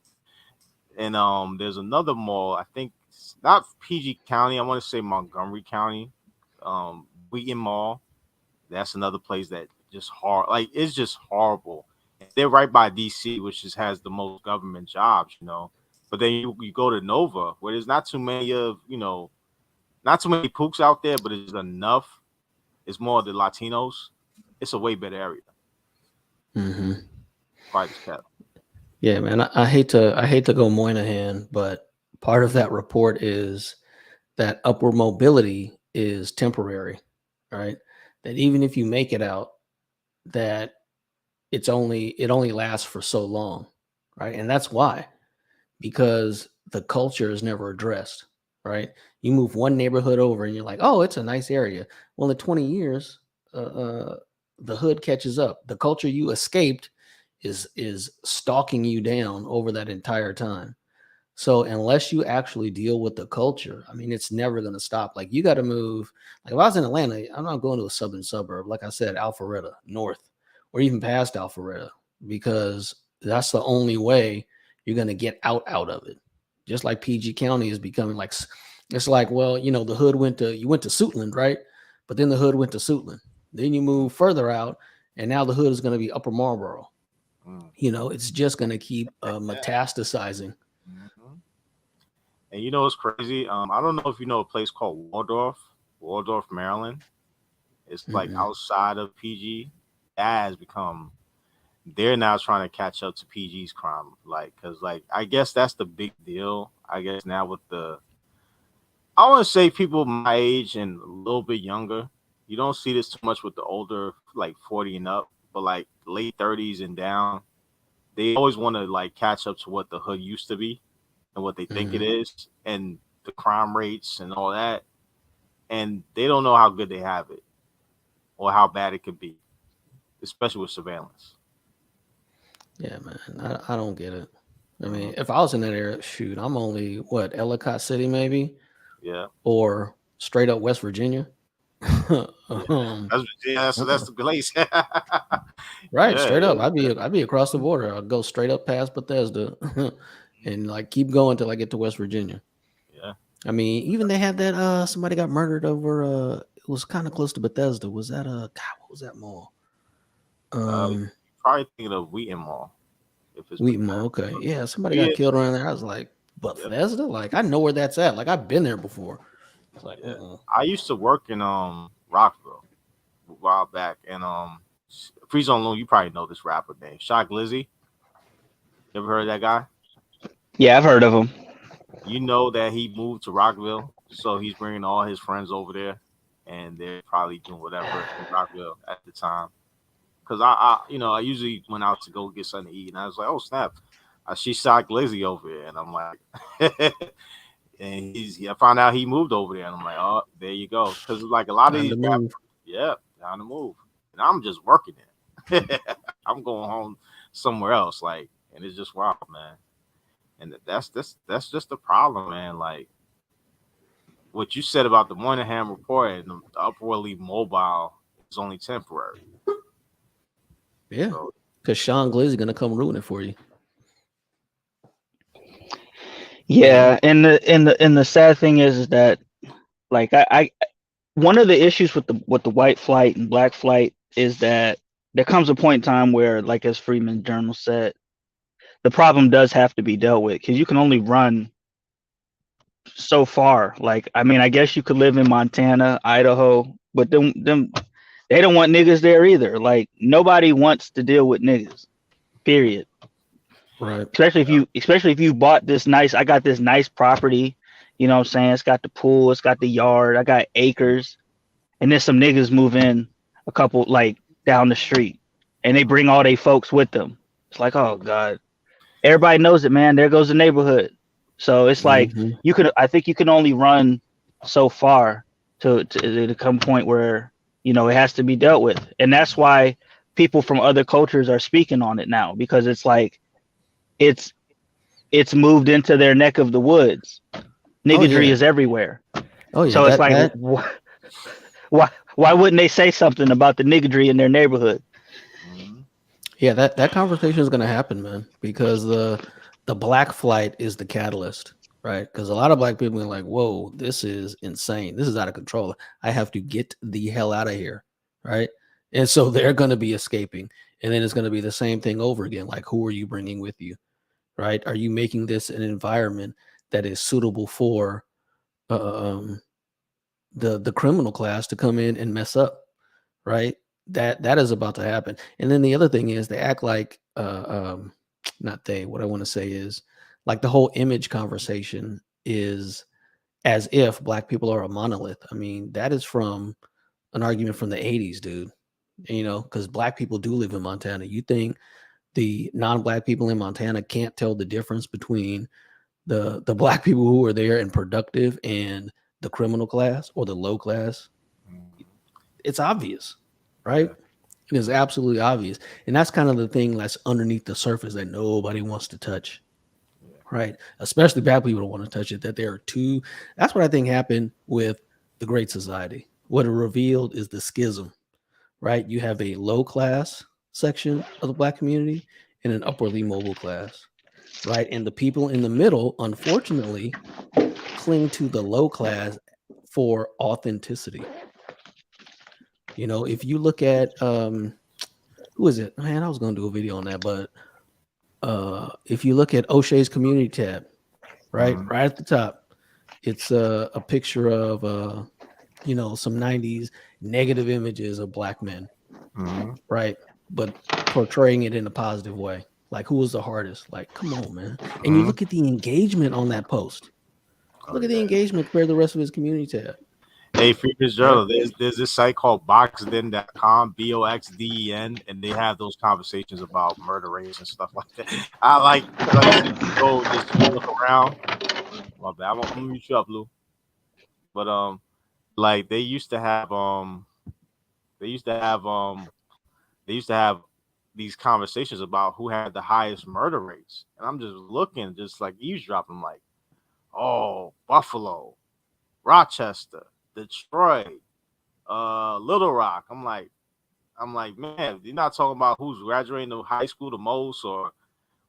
And there's another mall. I think it's not PG County. I want to say Montgomery County. Wheaton Mall. That's another place that just hard. Like it's just horrible. They're right by DC, which just has the most government jobs, you know. But then you go to Nova, where there's not too many of not too many pooks out there, but it's enough. It's more of the Latinos. It's a way better area. hmm Quiet as kept. Yeah, man. I hate to go Moynihan, but part of that report is that upward mobility is temporary, right? That even if you make it out, that it only lasts for so long, right? And that's why, because the culture is never addressed, right? You move one neighborhood over and you're like, oh, it's a nice area. Well, in 20 years, uh, uh, the hood catches up. The culture you escaped is stalking you down over that entire time. So unless you actually deal with the culture, I mean, it's never going to stop. Like you got to move. Like if I was in Atlanta, I'm not going to a southern suburb. Like I said, Alpharetta North, or even past Alpharetta, because that's the only way you're going to get out of it. Just like PG County is becoming like, it's like, well, the hood you went to Suitland, right? But then the hood went to Suitland. Then you move further out, and now the hood is going to be Upper Marlboro. Mm. It's just going to keep metastasizing. Mhm. And you know what's crazy? I don't know if you know a place called Waldorf, Maryland. It's like Mm-mm. outside of PG. That has become they're now trying to catch up to PG's crime. Like, cause like I guess that's the big deal. I guess now with I want to say people my age and a little bit younger. You don't see this too much with the older, like 40 and up, but like late 30s and down, they always want to like catch up to what the hood used to be and what they think it is, and the crime rates and all that. And they don't know how good they have it or how bad it could be, especially with surveillance. Yeah, man. I don't get it. I mean, Mhm. if I was in that area, shoot, I'm only what, Ellicott City maybe, Yeah, or straight up West Virginia. yeah, um, that's the place. right, Yeah, straight up. yeah, I'd be across the border. I'd go straight up past Bethesda, and like keep going till I get to West Virginia. yeah. I mean, even they had that somebody got murdered over it was kind of close to Bethesda. Was that God, what was that mall? You're Um probably thinking of Wheaton Mall if it's Wheaton Bethesda. Mall. Okay. Yeah, somebody got Yeah, killed around there. I was like, yeah, Bethesda? Like I know where that's at. Like I've been there before. It's like, yeah. I used to work in Rockville a while back, and Freeze on Loon. You probably know this rapper name, Shock Lizzy. You ever heard of that guy? Yeah, I've heard of them. You know that he moved to Rockville, so he's bringing all his friends over there, and they're probably doing whatever in Rockville at the time. Cause I usually went out to go get something to eat, and I was like, oh snap, I see Shock Lizzy over here, and I'm like, and I found out he moved over there, and I'm like, oh, there you go. Cause like a lot of time these to rappers, move. yeah, time to move, and I'm just working it. I'm going home somewhere else, like, and it's just wild, man. And that's just the problem, man. Like what you said about the Moynihan report and the upwardly mobile is only temporary. Yeah. So Because Sean Glizzy gonna come ruin it for you. You know? Yeah, and the sad thing is that like I one of the issues with the white flight and black flight is that there comes a point in time where, like as Freeman Journal said, the problem does have to be dealt with because you can only run so far. Like, I mean, I guess you could live in Montana, Idaho, but them they don't want niggas there either. Like, nobody wants to deal with niggas. Period. Right. Especially if you bought this nice. I got this nice property. You know what I'm saying? It's got the pool. It's got the yard. I got acres. And then some niggas move in a couple like down the street, and they bring all they folks with them. It's like, oh god, everybody knows it, man. There goes the neighborhood. So it's like Mhm. I think you can only run so far to come point where it has to be dealt with, and that's why people from other cultures are speaking on it now because it's like it's it's moved into their neck of the woods. Oh Niggadry yeah. is everywhere. Oh yeah. So it's That like that why wouldn't they say something about the niggadry in their neighborhood? mhm. yeah, that conversation is gonna happen, man, because the black flight is the catalyst, right? Because a lot of black people are like, whoa, this is insane. This is out of control. I have to get the hell out of here. Right. And so they're gonna be escaping. And then it's gonna be the same thing over again. Like, who are you bringing with you? Right? Are you making this an environment that is suitable for um, the criminal class to come in and mess up? Right? That is about to happen. And then the other thing is they act like not they. What I want to say is like the whole image conversation is as if black people are a monolith. I mean, that is from an argument from the 80s, dude. Because black people do live in Montana. You think the non-black people in Montana can't tell the difference between the black people who are there and productive and the criminal class or the low class? Mhm. It's obvious, right? Yeah, It is absolutely obvious. And that's kind of the thing that's underneath the surface that nobody wants to touch, yeah, right? Especially black people don't want to touch it. That there are two. That's what I think happened with the Great Society. What it revealed is the schism, right? You have a low class section of the black community and an upwardly mobile class, right? And the people in the middle, unfortunately, cling to the low class for authenticity. If you look at who is it? Man, I was going to do a video on that, but if you look at O'Shea's community tab, right, mhm, right at the top, it's a picture of some '90s negative images of black men, mhm. right? but portraying it in a positive way. Like, who was the hardest? Like, come on, man. And you Mhm. look at the engagement on that post. Oh, Look at the yeah. engagement compared to the rest of his community tab. Hey, Freakers Right. Journal, there's this site called boxden.com, BOXDEN, and they have those conversations about murder rates and stuff like that. I like to go just look around. My bad. I'm gonna mute you up, Lou. But like they used to have they used to have these conversations about who had the highest murder rates. And I'm just looking, just like eavesdropping, like, oh, Buffalo, Rochester, Detroit, Little Rock. I'm like, man, you're not talking about who's graduating to high school the most, or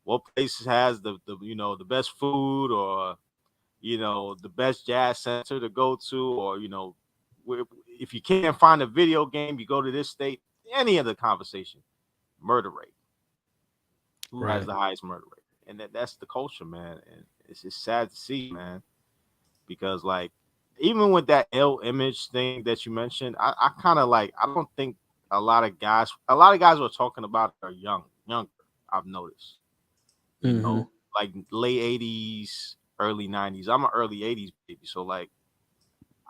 what place has the the best food, or the best jazz center to go to, or if you can't find a video game, you go to this state. Any other conversation, murder rate. Who has Right. the highest murder rate? And that's the culture, man. And it's just sad to see, man, because like even with that ill image thing that you mentioned, I kind of like I don't think a lot of guys who are talking about it are younger. I've noticed, Mm-hmm. like late '80s, early '90s. I'm an early '80s baby, so like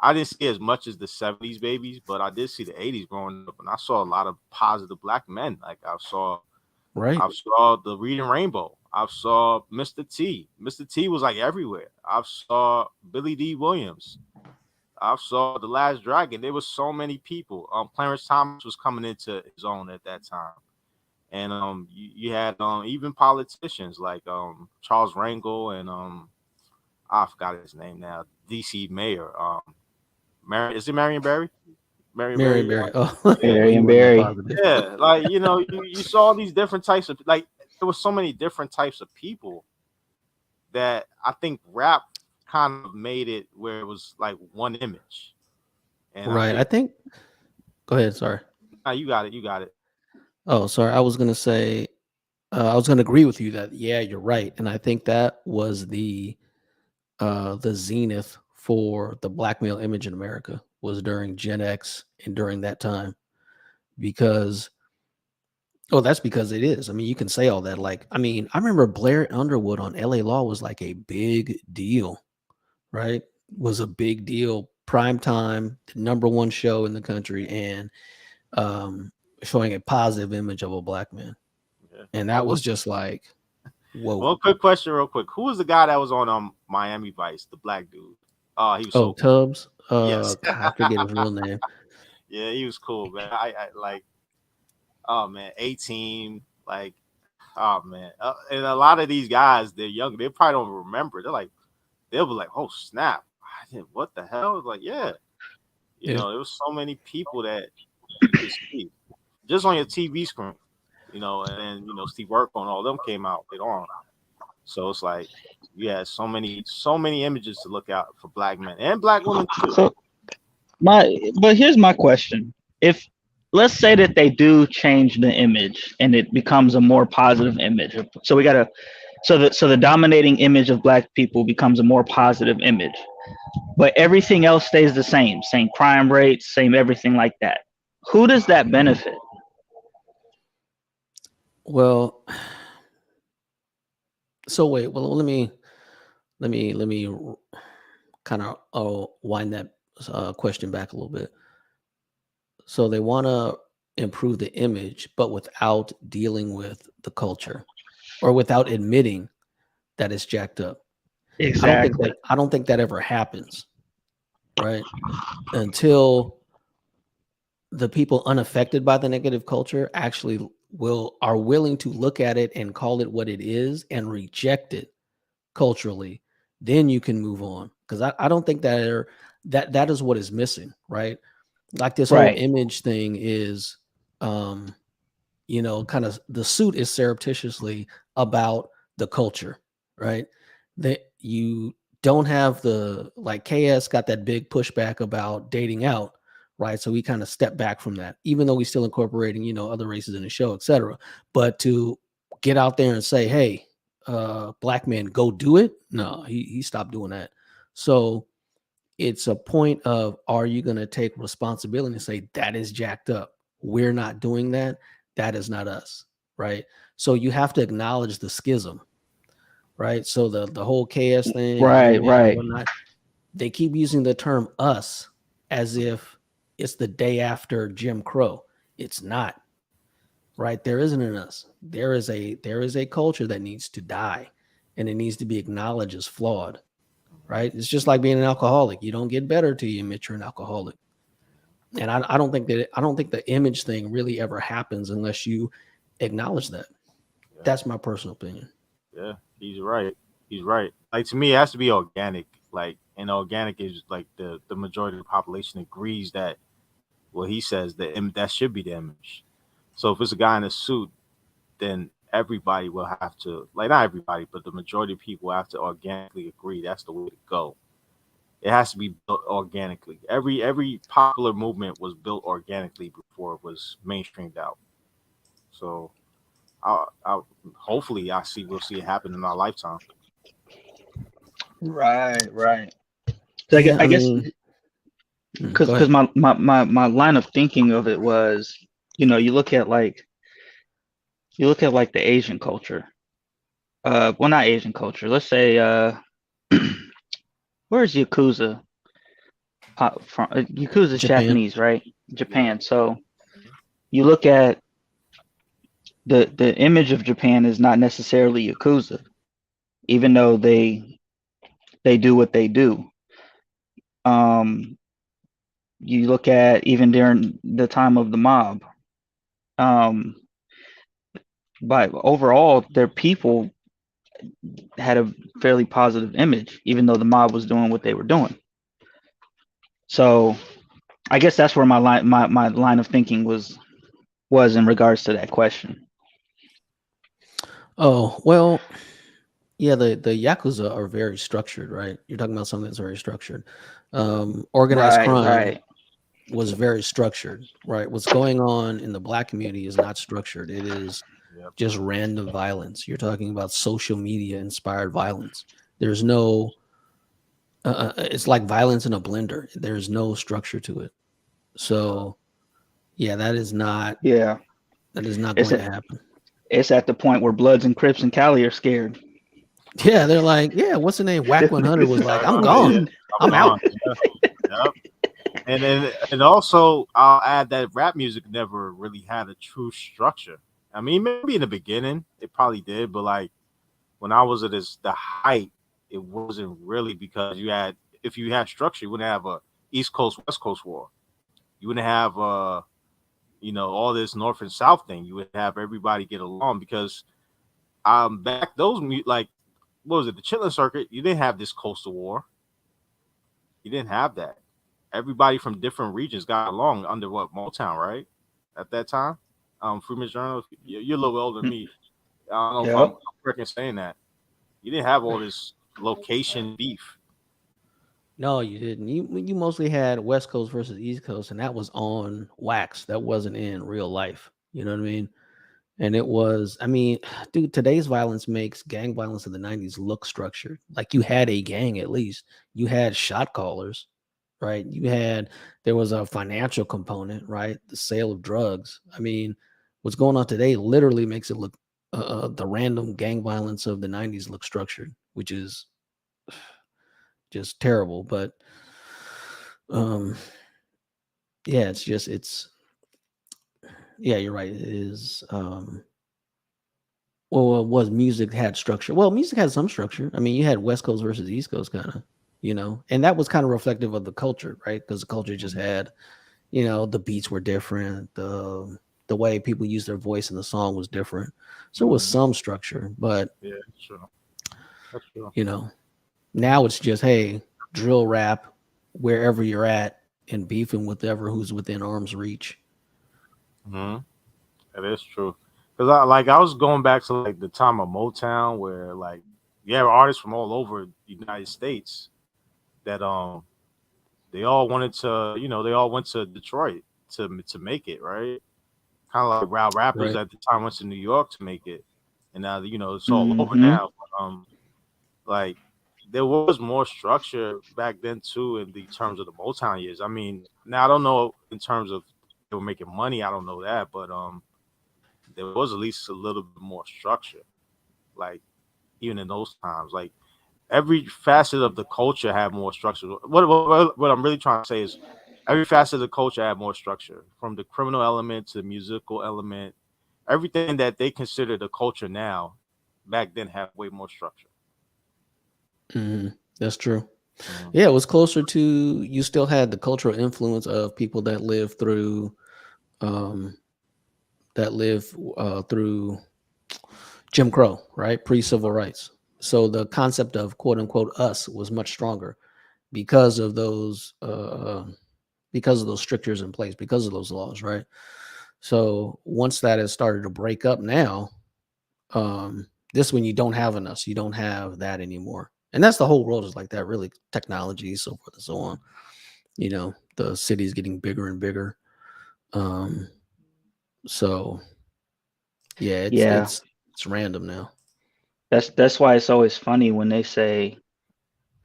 I didn't see as much as the '70s babies, but I did see the '80s growing up, and I saw a lot of positive black men. Like Right. I saw the Reading Rainbow. I saw Mr. T. Mr. T was like everywhere. I saw Billy D. Williams. I saw The Last Dragon. There was so many people. Clarence Thomas was coming into his own at that time, and you had even politicians like Charles Rangel and I forgot his name now. D.C. Mayor. Is it Marion Barry? Marion Marion Barry. Barry. Oh, Yeah, he Marion wasn't Barry. positive. yeah. Like you saw all these different types of like. There was so many different types of people that I think rap kind of made it where it was like one image. And I Right. I think, think. Go ahead. Sorry. you got it. You got it. Oh, sorry. I was gonna say. I was gonna agree with you that yeah, you're right, and I think that was the zenith for the black male image in America was during Gen X and during that time because that's because it is. I mean, you can say all that. Like, I mean, I remember Blair Underwood on LA Law was like a big deal, right? Was a big deal. Prime time, the number one show in the country, and um, showing a positive image of a black man. Yeah. And that was just like, whoa. One quick question, real quick. Who was the guy that was on Miami Vice? The black dude. Oh, he was Oh, so cool. Tubbs. Yes. God, I forget his real name. Yeah, he was cool, man. I like. Oh man, 18. Like, oh man, and a lot of these guys, they're young. They probably don't remember. They'll be like, oh snap, what the hell? Like, yeah, Yeah. there was so many people that you could see just on your TV screen, and then Steve Urkel and all them came out later on. So it's like you had so many images to look out for black men and black women too. So but here's my question. If let's say that they do change the image and it becomes a more positive image. So the dominating image of black people becomes a more positive image. But everything else stays the same crime rates, same everything like that. Who does that benefit? Well, so wait. Well, let me kind of wind that question back a little bit. So they want to improve the image, but without dealing with the culture, or without admitting that it's jacked up. Exactly. I don't think that ever happens, right? Until the people unaffected by the negative culture actually are willing to look at it and call it what it is and reject it culturally, then you can move on. Because I don't think that is what is missing, right? Like this whole Right. image thing is kind of the suit is surreptitiously about the culture, right? That you don't have like KS got that big pushback about dating out, right? So we kind of step back from that, even though we still incorporating, other races in the show, etc. But to get out there and say, hey, black men, go do it. No, he stopped doing that. So it's a point of, are you going to take responsibility and say that is jacked up? We're not doing that. that is not us, right? So you have to acknowledge the schism, right? So the whole KS thing and Right, Eminem and right. whatnot, they keep using the term us as if it's the day after Jim Crow. It's not, right? There isn't an us. There is a culture that needs to die, and it needs to be acknowledged as flawed, right? It's just like being an alcoholic. You don't get better till you admit you're an alcoholic. And I don't think the image thing really ever happens unless you acknowledge that. Yeah, That's my personal opinion. yeah, he's right. He's right. Like to me, it has to be organic. Like, and organic is like the majority of the population agrees that what he says that should be the image. So if it's a guy in a suit, then everybody will have to, like, not everybody, but the majority of people have to organically agree that's the way to go. It has to be built organically. Every popular movement was built organically before it was mainstreamed out. So I hopefully we'll see it happen in our lifetime. Right, right. So Yeah, I I guess mean, go because ahead. my line of thinking of it was, you look at like the Asian culture. Well, not Asian culture. Let's say where's Yakuza? From Yakuza's Japan. Japanese, right? Yeah. Japan. So you look at the image of Japan is not necessarily Yakuza, even though they do what they do. Um, you look at even during the time of the mob. Um, but overall, their people had a fairly positive image, even though the mob was doing what they were doing. So I guess that's where my line of thinking was in regards to that question. Oh, well, yeah, the Yakuza are very structured, right? You're talking about something that's very structured. Organized Right, crime right. was very structured, right? What's going on in the black community is not structured. It is Yep. just random violence. You're talking about social media inspired violence. There's no, it's like violence in a blender. There's no structure to it. So yeah, Yeah. that is not It's going to a, happen. it's at the point where Bloods and Crips and Cali are scared. Yeah, they're like, yeah, what's the name? Whack 100 was like, I'm Yeah, gone. I'm I'm out. gone. Yeah. Yep. And also I'll add that rap music never really had a true structure. I mean, maybe in the beginning it probably did, but like when I was at the height, it wasn't really because if you had structure, you wouldn't have a East Coast West Coast war. You wouldn't have all this North and South thing. You would have everybody get along because back like what was it, the Chitlin Circuit? You didn't have this coastal war. You didn't have that. Everybody from different regions got along under what, Motown, right? At that time, Freeman's Journal. You're a little older than me. I don't know if I'm Yep. correct in saying that. You didn't have all this location beef. No, you didn't. You mostly had West Coast versus East Coast, and that was on wax. That wasn't in real life. You know what I mean? And it was, I mean, dude, today's violence makes gang violence in the 90s look structured. Like you had a gang at least. You had shot callers, right? There was a financial component, right? The sale of drugs. I mean, what's going on today literally makes it look, the random gang violence of the 90s look structured, which is just terrible. But um, yeah, yeah, you're right. It is. Well, was music had structure? Well, music had some structure. I mean, you had West Coast versus East Coast, kind of, and that was kind of reflective of the culture, right? Because the culture just had, the beats were different, the way people used their voice in the song was different, so it was Mhm. some structure. But Yeah, that's true. That's true. you know, now it's just hey, drill rap wherever you're at and beefing with whoever who's within arm's reach. Hmm. That is true. Because I was going back to like the time of Motown, where like you have artists from all over the United States that they all went to Detroit to make it, right. Kind of like Rap Rappers Right. at the time went to New York to make it, and now it's all over Hmm. now. Like there was more structure back then too in the terms of the Motown years. I mean, now I don't know in terms of they were making money. I don't know that, but there was at least a little bit more structure. Like even in those times, like every facet of the culture had more structure. What I'm really trying to say is every facet of the culture had more structure, from the criminal element to the musical element. Everything that they consider the culture now, back then had way more structure. Hmm. That's true. Mhm. Yeah, it was closer to, you still had the cultural influence of people that lived through um through Jim Crow, right? Pre-civil rights. So the concept of quote unquote us was much stronger because of those strictures in place, because of those laws, right? So once that has started to break up now, this when you don't have an us, you don't have that anymore. And that's the whole world is like that, really. Technology, so forth and so on. The city's getting bigger and bigger. Um, so yeah, it's Yeah, it's it's random now. that's why it's always funny when they say,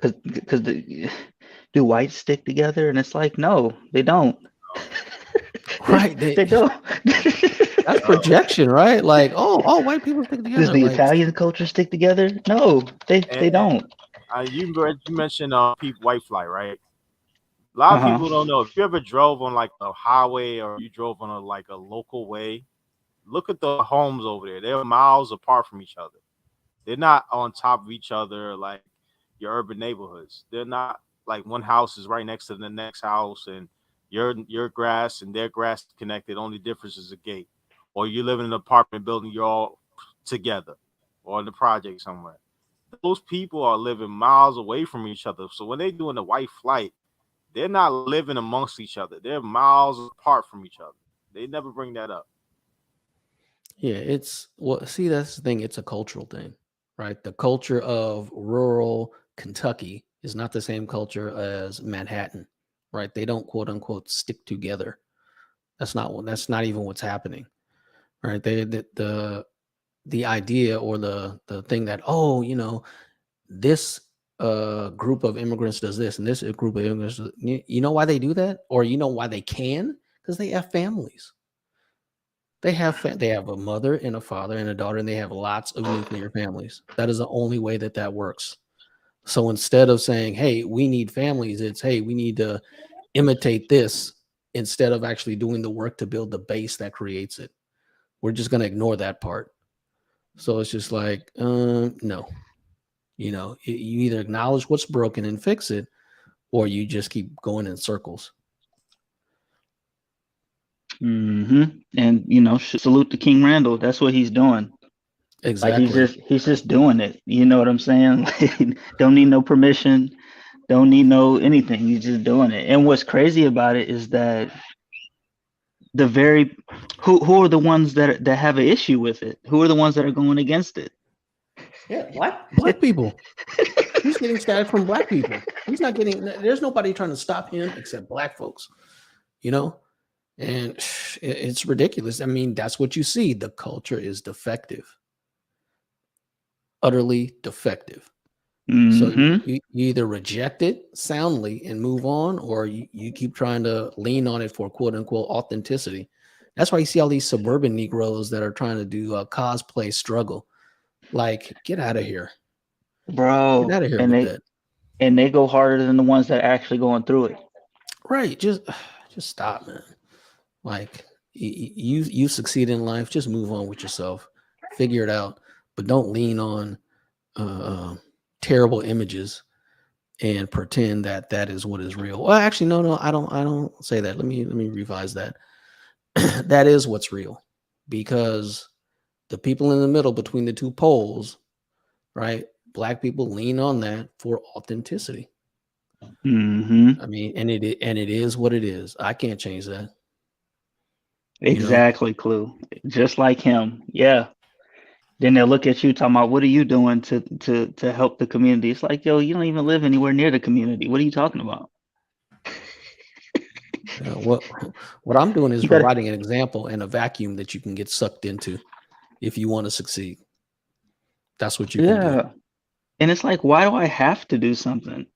because do whites stick together? And it's like, no, they don't. they, Right. they don't. That's Uh, projection, right? Like, oh, all white people stick Does together. the Like, Italian culture stick together? No, they and don't. you mentioned people white flight, right? A lot of Uh-huh. people don't know. If you ever drove on like a highway or you drove on a local way, look at the homes over there. They're miles apart from each other. They're not on top of each other like your urban neighborhoods. They're not like one house is right next to the next house, and your grass and their grass is connected. Only difference is a gate. Or you live in an apartment building, you're all together, or in the project somewhere. Those people are living miles away from each other. So when they doing the white flight, they're not living amongst each other. They're miles apart from each other. They never bring that up. yeah, see, that's the thing. It's a cultural thing, right? The culture of rural Kentucky is not the same culture as Manhattan, right? They don't quote unquote stick together. That's not even what's happening, right? The idea or the thing that, oh, this group of immigrants does this and this group of immigrants you know why they do that, or you know why they can, because they have families. They have a mother and a father and a daughter, and they have lots of nuclear families. That is the only way that works. So instead of saying, hey, we need families, it's, hey, we need to imitate this, instead of actually doing the work to build the base that creates it. We're just going to ignore that part. So it's just like, no. You either acknowledge what's broken and fix it, or you just keep going in circles. And salute to King Randall. That's what he's doing. Like Exactly. he's just doing it. You know what I'm saying? Like, don't need no permission. Don't need no anything. He's just doing it. And what's crazy about it is that the very who are the ones that have an issue with it? Who are the ones that are going against it? Yeah, black people. He's getting static from black people. He's not getting. There's nobody trying to stop him except black folks. You know, and it's ridiculous. I mean, that's what you see. The culture is defective, utterly defective. So Hmm. you either reject it soundly and move on, or you keep trying to lean on it for quote unquote authenticity. That's why you see all these suburban Negroes that are trying to do a cosplay struggle. Like, get out of here. Get Bro, out of here and with they that. and they go harder than the ones that are actually going through it. Right. Just stop, man. Like, you succeed in life, just move on with yourself. Figure it out. But don't lean on terrible images and pretend that that is what is real. Well, actually, no, I don't say that. Let me revise that. That is what's real, because the people in the middle between the two poles, right? Black people lean on that for authenticity. Hmm. I mean, and it is what it is. I can't change that. You know, Exactly, Clue. Just like him. Yeah. Then they'll look at you talking about, what are you doing to help the community? It's like, yo, you don't even live anywhere near the community. What are you talking about? what I'm doing is You gotta, providing an example and a vacuum that you can get sucked into if you want to succeed. That's what you can do. yeah. And it's like, why do I have to do something?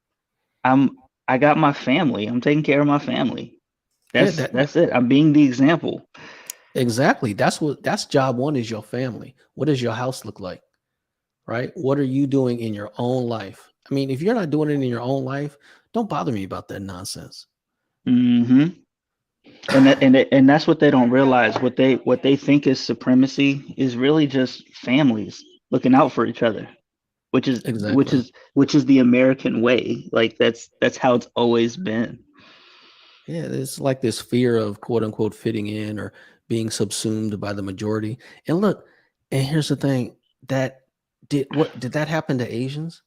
I got my family. I'm taking care of my family. Yeah, That's it. I'm being the example. Exactly. That's job one is your family. What does your house look like? Right? What are you doing in your own life? I mean, if you're not doing it in your own life, don't bother me about that nonsense. Hmm. And that's what they don't realize. What they think is supremacy is really just families looking out for each other, which is which Exactly. is which is the American way. Like that's how it's always been. Yeah, it's like this fear of quote unquote fitting in or being subsumed by the majority. And look, and here's the thing that did that happen to Asians?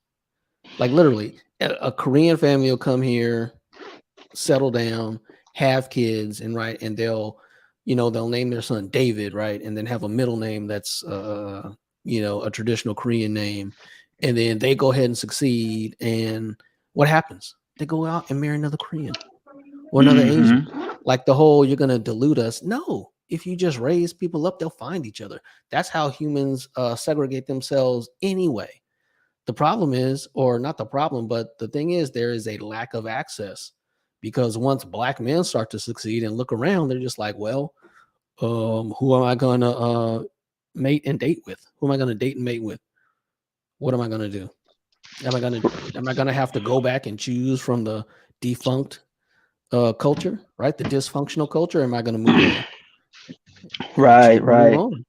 Like literally, a Korean family will come here, settle down, have kids, and right, and they'll name their son David, right, and then have a middle name that's a traditional Korean name, and then they go ahead and succeed, and what happens? They go out and marry another Korean or another Asian. Hmm. Like the whole you're gonna dilute us. No, if you just raise people up, they'll find each other. That's how humans segregate themselves anyway. The problem is, or not the problem, but the thing is, there is a lack of access because once black men start to succeed and look around, they're just like, well, who am I going to mate and date with? Who am I going to date and mate with? What am I going to do? Am I going to have to go back and choose from the defunct culture, right? The dysfunctional culture. Or am I going to move on? I choose Right, to move right. on.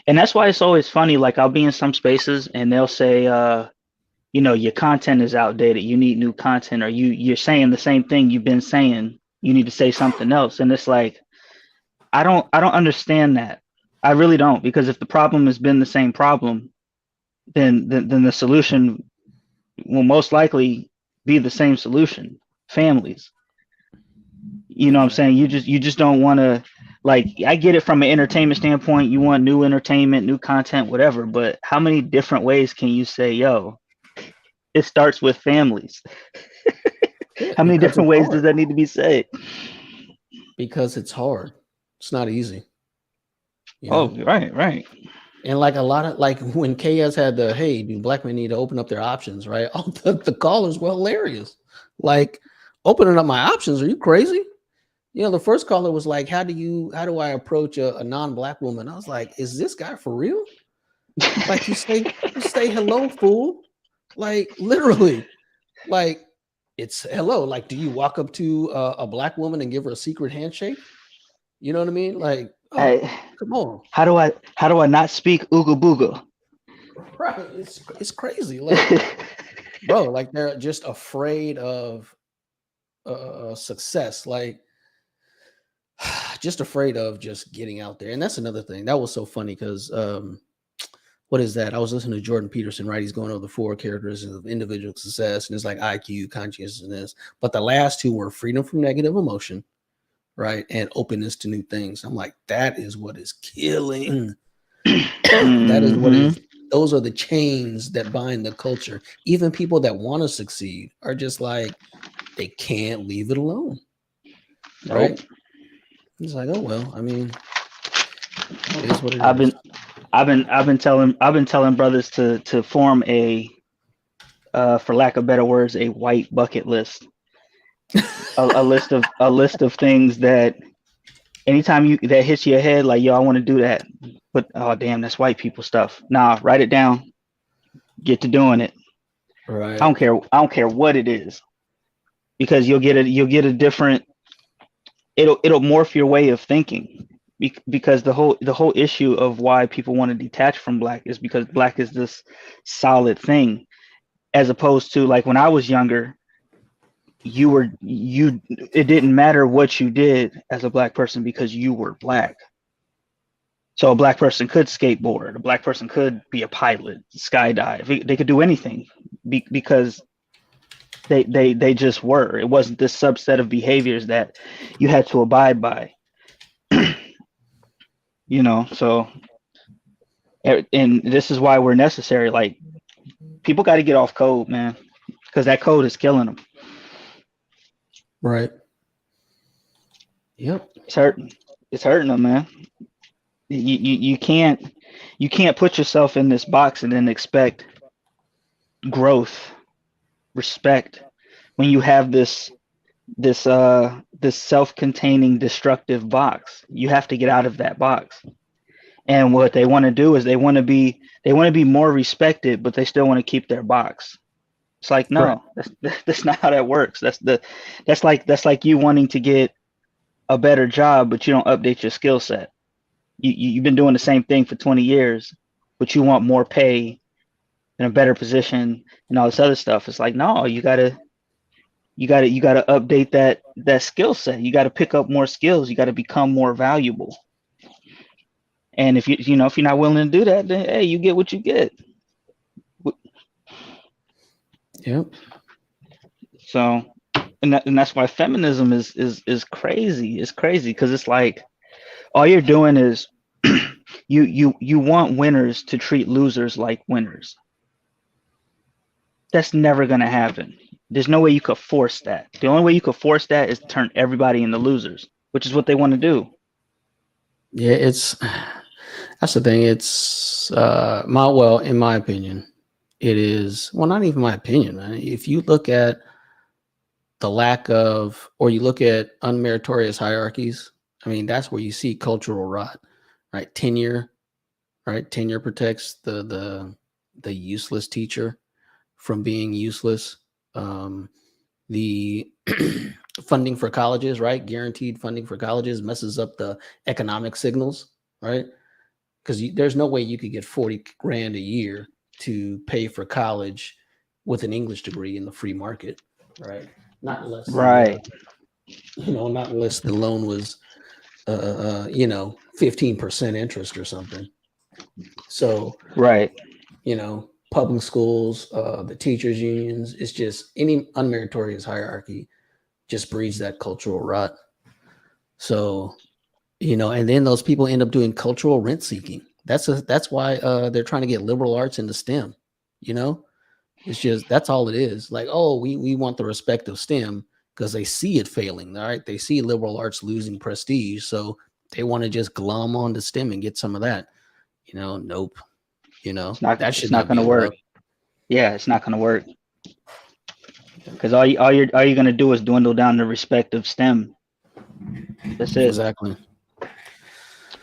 And that's why it's always funny. Like I'll be in some spaces and they'll say, your content is outdated. You need new content, or you're saying the same thing you've been saying. You need to say something else. And it's like, I don't understand that. I really don't, because if the problem has been the same problem, then the solution will most likely be the same solution. Families. You know what I'm Exactly. saying? You just don't want to, like, I get it from an entertainment standpoint. You want new entertainment, new content, whatever, but how many different ways can you say, yo, it starts with families? Yeah, How many because different it's ways does hard. that need to be said? Because it's hard. It's not easy. You Oh, know. right, right. And like a lot of like when KS had the hey, do black men need to open up their options, right? All the callers were hilarious. Like opening up my options, are you crazy? The first caller was like, how do I approach a non-black woman? I was like, is this guy for real? Like you say hello, fool. Like literally, like it's hello. Like, do you walk up to a black woman and give her a secret handshake? You know what I mean? Like, oh, I, come on. how do I not speak Ooga Booga? Right. It's crazy. Like, bro, like they're just afraid of success, like just afraid of just getting out there. And that's another thing that was so funny because what is that? I was listening to Jordan Peterson, right? He's going over the four characteristics of individual success, and it's like IQ, conscientiousness, but the last two were freedom from negative emotion, right, and openness to new things. I'm like, that is what is killing. That is what Hmm. is. Those are the chains that bind the culture. Even people that want to succeed are just like they can't leave it alone, Nope. right? It's like, oh well, I mean, it is what it I've is. been I've been telling brothers to form a, for lack of better words, a white bucket list. A list of things that anytime you that hits your head, like, yo, I want to do that. But oh damn, that's white people stuff. Nah, write it down. Get to doing it. I Right. don't care. I don't care what it is, because you'll get a different. It'll morph your way of thinking. Because the whole issue of why people want to detach from black is because black is this solid thing, as opposed to, like, when I was younger, it didn't matter what you did as a black person because you were black. So a black person could skateboard, a black person could be a pilot, skydive. They could do anything, because they just were. It wasn't this subset of behaviors that you had to abide by. So, and this is why we're necessary. Like, people got to get off code, man, because that code is killing them. Right. Yep. It's hurting. It's hurting them, man. You can't put yourself in this box and then expect growth, respect, when you have this this self-containing destructive box. You have to get out of that box. And what they want to do is they want to be more respected, but they still want to keep their box. It's like, Right. no, that's not how that works. That's like you wanting to get a better job, but you don't update your skill set. You've been doing the same thing for 20 years, but you want more pay and a better position and all this other stuff. It's like, no, you gotta update that skill set. You gotta pick up more skills. You gotta become more valuable. And if you're not willing to do that, then hey, you get what you get. Yep. So, and that's why feminism is crazy. It's crazy because it's like all you're doing is you want winners to treat losers like winners. That's never gonna happen. There's no way you could force that. The only way you could force that is turn everybody into losers, which is what they want to do. Yeah, that's the thing. It's in my opinion, it is not even my opinion, man. If you look at the lack of, or you look at unmeritorious hierarchies, I mean, that's where you see cultural rot, right? Tenure, right? Tenure protects the useless teacher from being useless. The funding for colleges, right? Guaranteed funding for colleges messes up the economic signals, right? Because there's no way you could get 40 grand a year to pay for college with an English degree in the free market, right? Not unless Right, not unless the loan was 15% interest or something. So, right. public schools, the teachers unions, it's just any unmeritorious hierarchy just breeds that cultural rot. So, and then those people end up doing cultural rent seeking. That's why they're trying to get liberal arts into STEM. You know, it's just that's all it is. Like, oh, we want the respect of STEM because they see it failing. All right, they see liberal arts losing prestige, so they want to just glom onto STEM and get some of that. Nope. That It's should not not be gonna work. allowed. Yeah, it's not gonna work because all you're gonna do is dwindle down the respect of STEM. That's it. Exactly.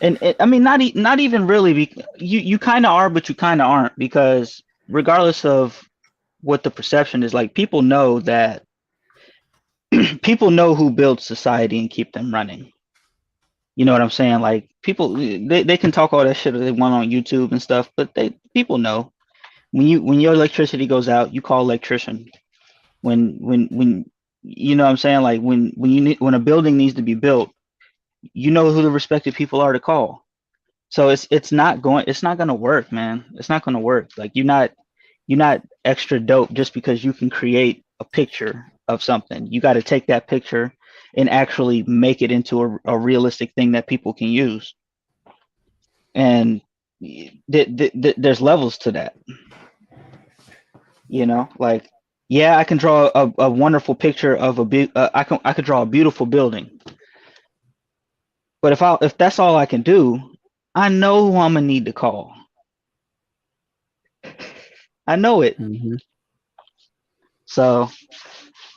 And I mean, not even really. You kind of are, but you kind of aren't because regardless of what the perception is, like people know that people know who builds society and keep them running. You know what I'm saying? Like people, they can talk all that shit they want on YouTube and stuff, but people know when your electricity goes out, you call electrician. When you know what I'm saying? Like when a building needs to be built, you know who the respected people are to call. So it's not gonna work, man. It's not gonna work. Like you're not extra dope just because you can create a picture of something. You got to take that picture and actually make it into a realistic thing that people can use. And there's levels to that, like yeah, I can draw a wonderful picture of a big I could draw a beautiful building, but if that's all I can do, I know who I'm gonna need to call. I know it. Hmm. So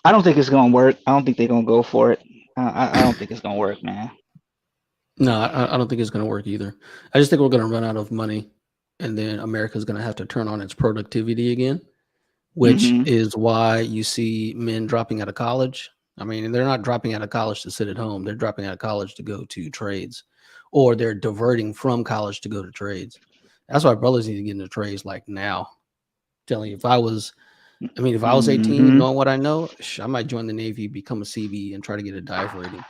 I don't think it's gonna work. I don't think they're gonna go for it. I don't think it's gonna work, man. No, I don't think it's going to work either. I just think we're going to run out of money, and then America's going to have to turn on its productivity again, which Hmm. is why you see men dropping out of college. I mean, they're not dropping out of college to sit at home. They're dropping out of college to go to trades, or they're diverting from college to go to trades. That's why brothers need to get into trades like now. I'm telling you, if I was 18, Hmm. knowing what I know, I might join the Navy, become a CB, and try to get a dive rating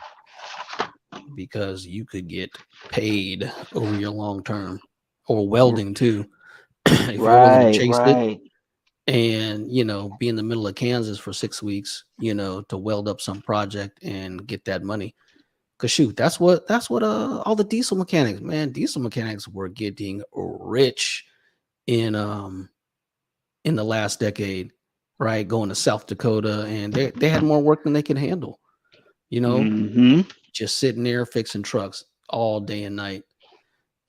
because you could get paid over your long term, or welding too. If you're willing to Right, chase it right. and be in the middle of Kansas for 6 weeks, to weld up some project and get that money. Cause shoot, that's what all the diesel mechanics were getting rich in the last decade, right? Going to South Dakota, and they had more work than they could handle, you know, Hmm. just sitting there fixing trucks all day and night.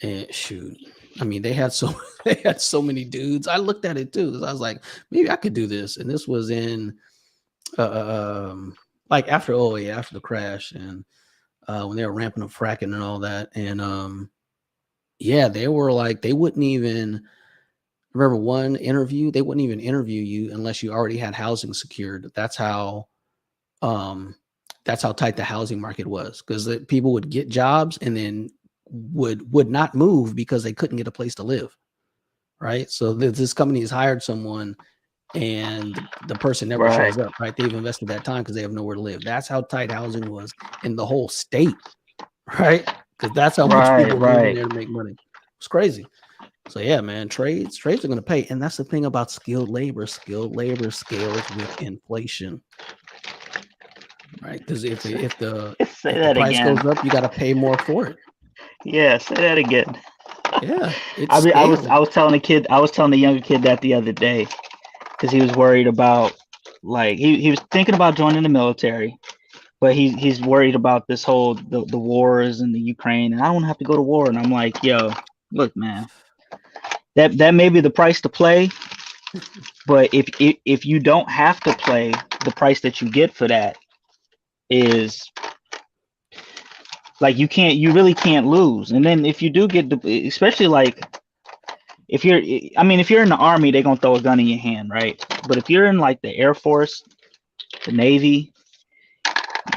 And shoot, I mean, they had so they had so many dudes. I looked at it too. I was like, maybe I could do this. And this was in like after after the crash, and when they were ramping up fracking and all that, and yeah, they were like they wouldn't even remember one interview. They wouldn't even interview you unless you already had housing secured. Um that's how tight the housing market was, because people would get jobs and then would not move because they couldn't get a place to live. Right. So this company has hired someone and the person never Right. shows up. Right. They've invested that time because they have nowhere to live. That's how tight housing was in the whole state. Right. Because that's how much Right. people moved in Right. there to make money. It's crazy. So yeah, man, trades are going to pay. And that's the thing about skilled labor. Skilled labor scales with inflation. Right. Because if the Say if the that price again. goes up, you got to pay more for it. Yeah, say that again. Yeah. It I mean, scales. I was telling the younger kid that the other day because he was worried about, like, he was thinking about joining the military, but he's worried about this whole the wars in the Ukraine, and I don't have to go to war. And I'm like, yo, look, man, that may be the price to play, but if you don't have to play, the price that you get for that is, like, you really can't lose. And then if you do get especially like if you're if you're in the army, they're gonna throw a gun in your hand, right? But if you're in like the Air Force, the Navy,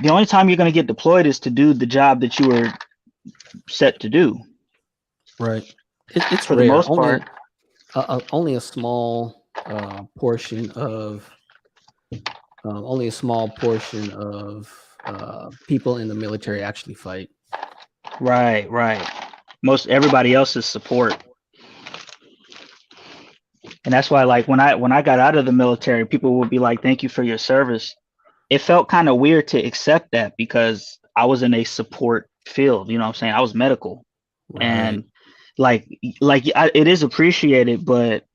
the only time you're gonna get deployed is to do the job that you were set to do. Right. It's For the rare. most part. Only a small portion of people in the military actually fight. Right. Most everybody else is support. And that's why, like, when I got out of the military, people would be like, thank you for your service. It felt kind of weird to accept that because I was in a support field, you know what I'm saying? I was medical. Right. And it is appreciated, but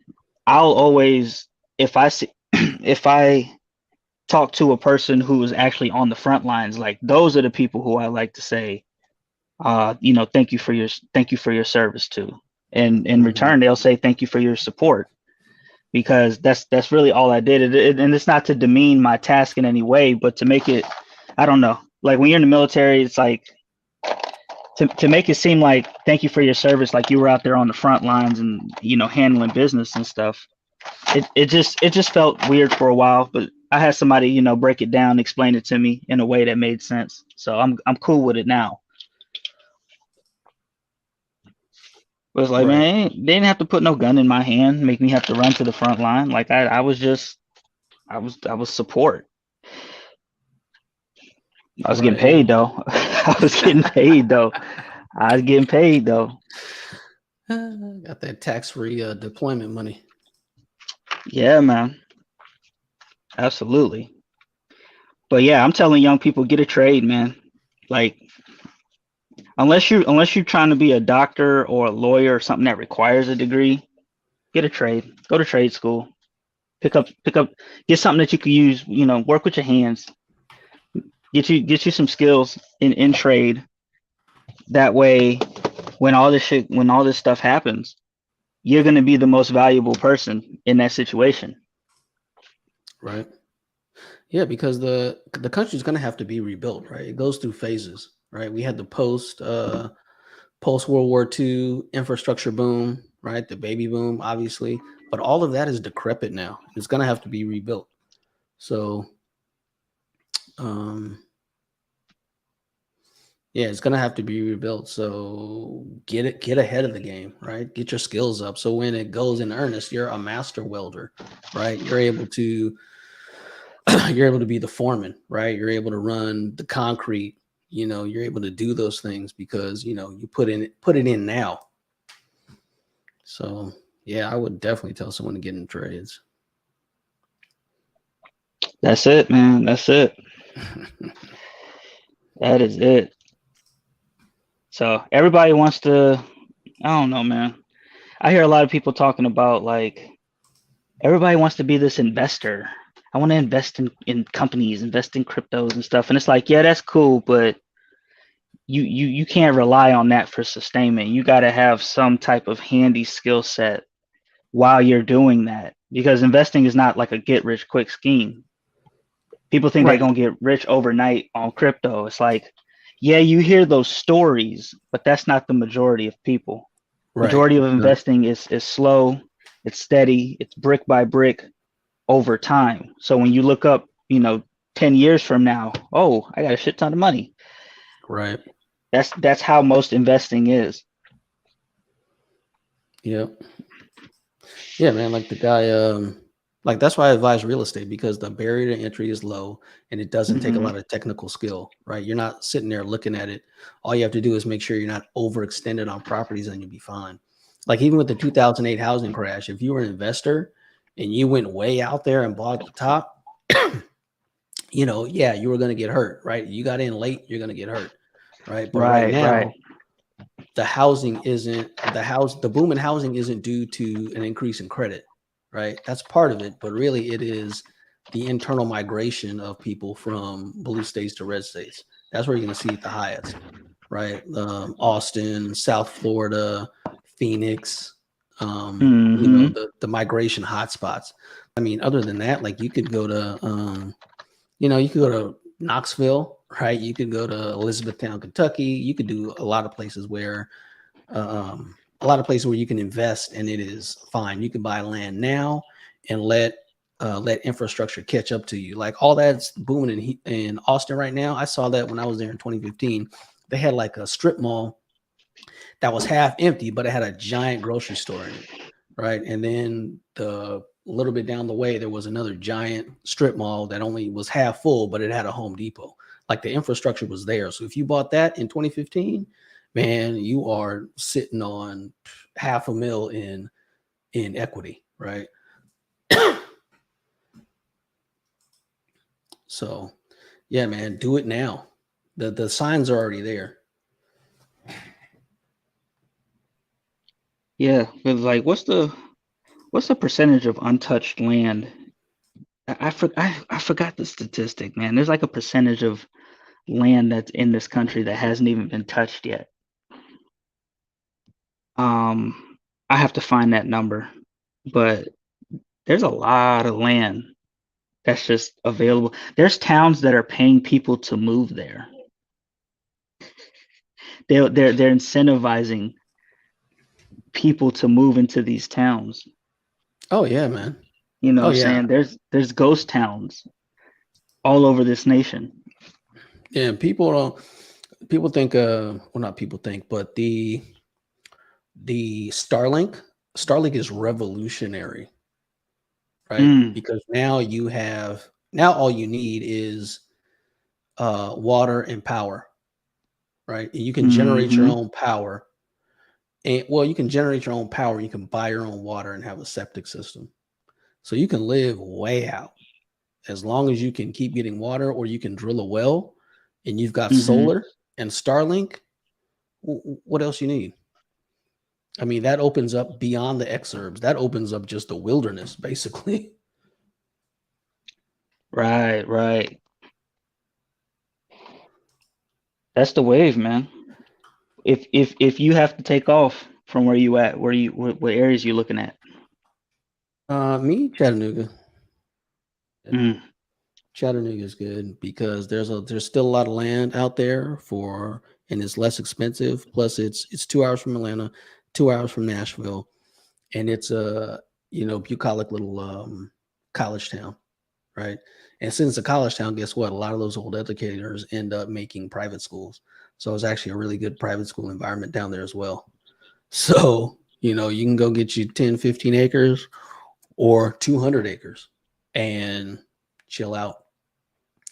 I'll always, if I see if I talk to a person who is actually on the front lines, like, those are the people who I like to say, thank you for your service to. And in return, they'll say thank you for your support, because that's really all I did. And it's not to demean my task in any way, but to make it, I don't know, like when you're in the military, it's like to make it seem like thank you for your service, like you were out there on the front lines and handling business and stuff. It just felt weird for a while, but I had somebody break it down, explain it to me in a way that made sense. So I'm cool with it now. But it's like, Right. man, they didn't have to put no gun in my hand, make me have to run to the front line. Like I was support. I was getting paid though. I was getting paid though. Got that tax-free deployment money. Yeah, man. Absolutely. But yeah, I'm telling young people, get a trade, man. Like, unless you're trying to be a doctor or a lawyer or something that requires a degree, get a trade. Go to trade school. Pick up, get something that you can use. Work with your hands. Get you some skills in trade. That way, when all this stuff happens, you're gonna be the most valuable person in that situation. Right. Yeah, because the country's going to have to be rebuilt, right? It goes through phases, right? We had the post World War II infrastructure boom, right? The baby boom, obviously, but all of that is decrepit now. It's going to have to be rebuilt. So, yeah, it's going to have to be rebuilt. So get ahead of the game, right? Get your skills up. So when it goes in earnest, you're a master welder, right? You're able to be the foreman, right? You're able to run the concrete, you're able to do those things because, you put it in now. So yeah, I would definitely tell someone to get in trades. That's it, man. That's it. That is it. So everybody wants to, I don't know, man. I hear a lot of people talking about, like, everybody wants to be this investor. I want to invest in companies, invest in cryptos and stuff. And it's like, yeah, that's cool, but you can't rely on that for sustainment. You got to have some type of handy skill set while you're doing that, because investing is not like a get rich quick scheme. People think they're Right. gonna get rich overnight on crypto. It's like, yeah, you hear those stories, but that's not the majority of people. Right. Majority of No, investing is slow, it's steady, it's brick by brick over time. So when you look up, 10 years from now, oh, I got a shit ton of money. right. That's how most investing is. Yep. Yeah, man. Like the guy, like that's why I advise real estate because the barrier to entry is low and it doesn't take a Hmm. lot of technical skill, right? You're not sitting there looking at it. All you have to do is make sure you're not overextended on properties and you'll be fine. Like even with the 2008 housing crash, if you were an investor and you went way out there and bought at the top, yeah, you were going to get hurt, right? You got in late, you're going to get hurt, right? But right Right, right. now, the boom in housing isn't due to an increase in credit, right? That's part of it, but really it is the internal migration of people from blue states to red states. That's where you're going to see it the highest, right? Austin, South Florida, Phoenix, Hmm. the migration hotspots. I mean, other than that, like you could go to you could go to Knoxville, right? You could go to Elizabethtown, Kentucky. You could do a lot of places where you can invest and it is fine. You can buy land now and let infrastructure catch up to you. Like all that's booming in Austin right now. I saw that when I was there in 2015. They had like a strip mall that was half empty, but it had a giant grocery store in it, right? And then the little bit down the way, there was another giant strip mall that only was half full, but it had a Home Depot. Like the infrastructure was there. So if you bought that in 2015, man, you are sitting on half a mil in equity, right? So yeah, man, do it now. The signs are already there. Yeah, because like, what's the percentage of untouched land? I forgot the statistic, man. There's like a percentage of land that's in this country that hasn't even been touched yet. I have to find that number, but there's a lot of land that's just available. There's towns that are paying people to move there. They're incentivizing people to move into these towns. Oh yeah, man. You know what Oh I'm yeah. saying? There's ghost towns all over this nation. Yeah, people think well not people think, but the Starlink is revolutionary, right? Mm, Because now all you need is water and power, right? And you can generate your mm-hmm. own power. And well, you can generate your own power, you can buy your own water and have a septic system. So you can live way out as long as you can keep getting water or you can drill a well and you've got Mm-hmm. solar and Starlink. What else you need? I mean, that opens up beyond the exurbs. That opens up just the wilderness, basically. Right, right. That's the wave, man. If you have to take off from where you at, what areas you looking at? Me, Chattanooga. Yeah. Mm, Chattanooga is good because there's still a lot of land out there and it's less expensive. Plus, it's 2 hours from Atlanta, 2 hours from Nashville, and it's a bucolic little college town, right? And since it's a college town, guess what? A lot of those old educators end up making private schools. So it's actually a really good private school environment down there as well. So, you can go get you 10, 15 acres or 200 acres and chill out.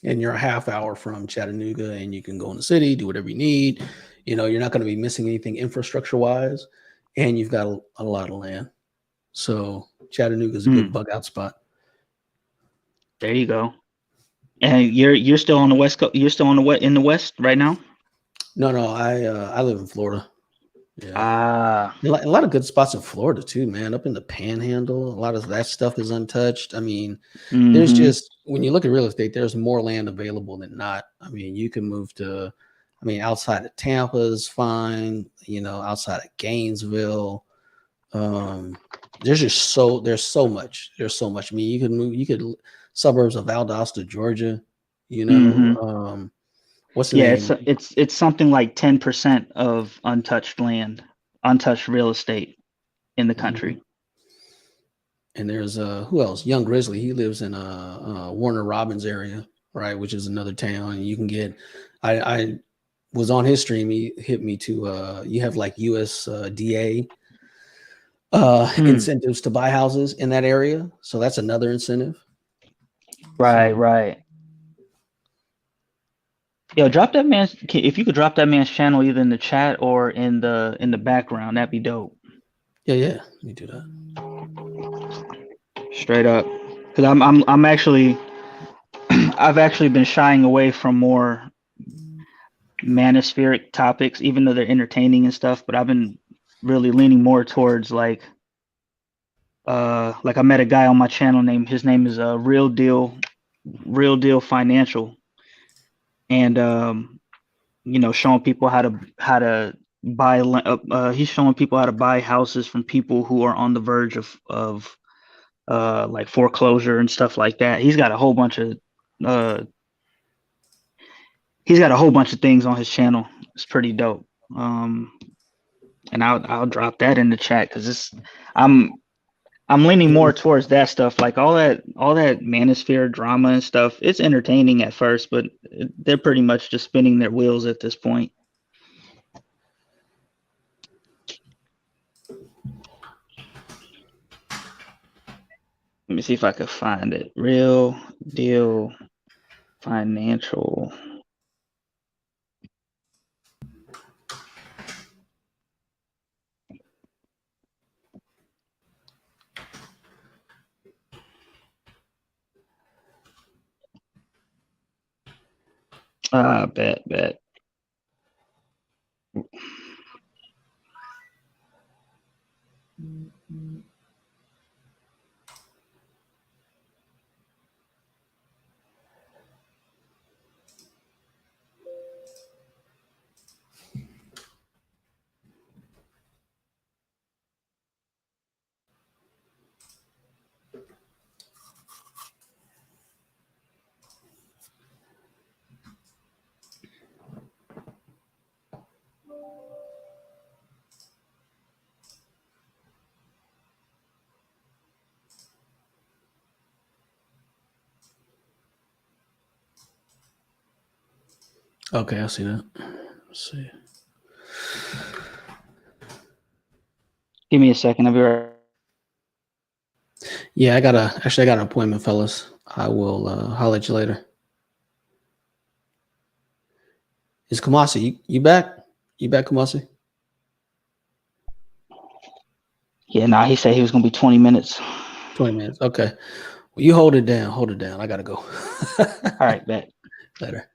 And you're a half hour from Chattanooga and you can go in the city, do whatever you need. You're not going to be missing anything infrastructure wise. And you've got a lot of land. So Chattanooga is a good mm. bug out spot. There you go. And you're still on the west coast. You're still on in the west right now. No, I live in Florida. Yeah. Ah. A lot of good spots in Florida too, man. Up in the Panhandle, a lot of that stuff is untouched. I mean, there's Mm-hmm. just when you look at real estate, there's more land available than not. I mean, you can move to, outside of Tampa is fine. Outside of Gainesville, there's so much. There's so much. I mean, you could suburbs of Valdosta, Georgia. You Hmm. know, what's the Yeah, name? it's something like 10% of untouched land, untouched real estate in the country. And there's who else? Young Grizzly. He lives in Warner Robins area, right, which is another town. And you can get. I was on his stream. He hit me to. You have like USDA incentives to buy houses in that area, so that's another incentive. Right, So, right. Yo, drop that man's. If you could drop that man's channel either in the chat or in the background, that'd be dope. yeah, let me do that. Straight up, because I'm actually I've actually been shying away from more manospheric topics, even though they're entertaining and stuff. But I've been really leaning more towards like I met a guy on my channel named his name is Real Deal Financial, and you know, showing people how to buy. He's showing people how to buy houses from people who are on the verge of like foreclosure and stuff like that. Uh he's got a whole bunch of things on his channel. It's pretty dope. And I'll drop that in the chat because I'm I'm leaning more towards that stuff, like all that manosphere drama and stuff. It's entertaining at first, but they're pretty much just spinning their wheels at this point. Let me see if I can find it. Real Deal Financial. Bet. Okay, I see that. Let's see. Give me a second. I'll be right. Yeah, I got an appointment, fellas. I will holler at you later. Is Kamasi, you back? You back, Kamasi? Yeah, nah, he said he was gonna be 20 minutes. 20 minutes. Okay. Well, you hold it down. Hold it down. I gotta go. All right, bet. Later.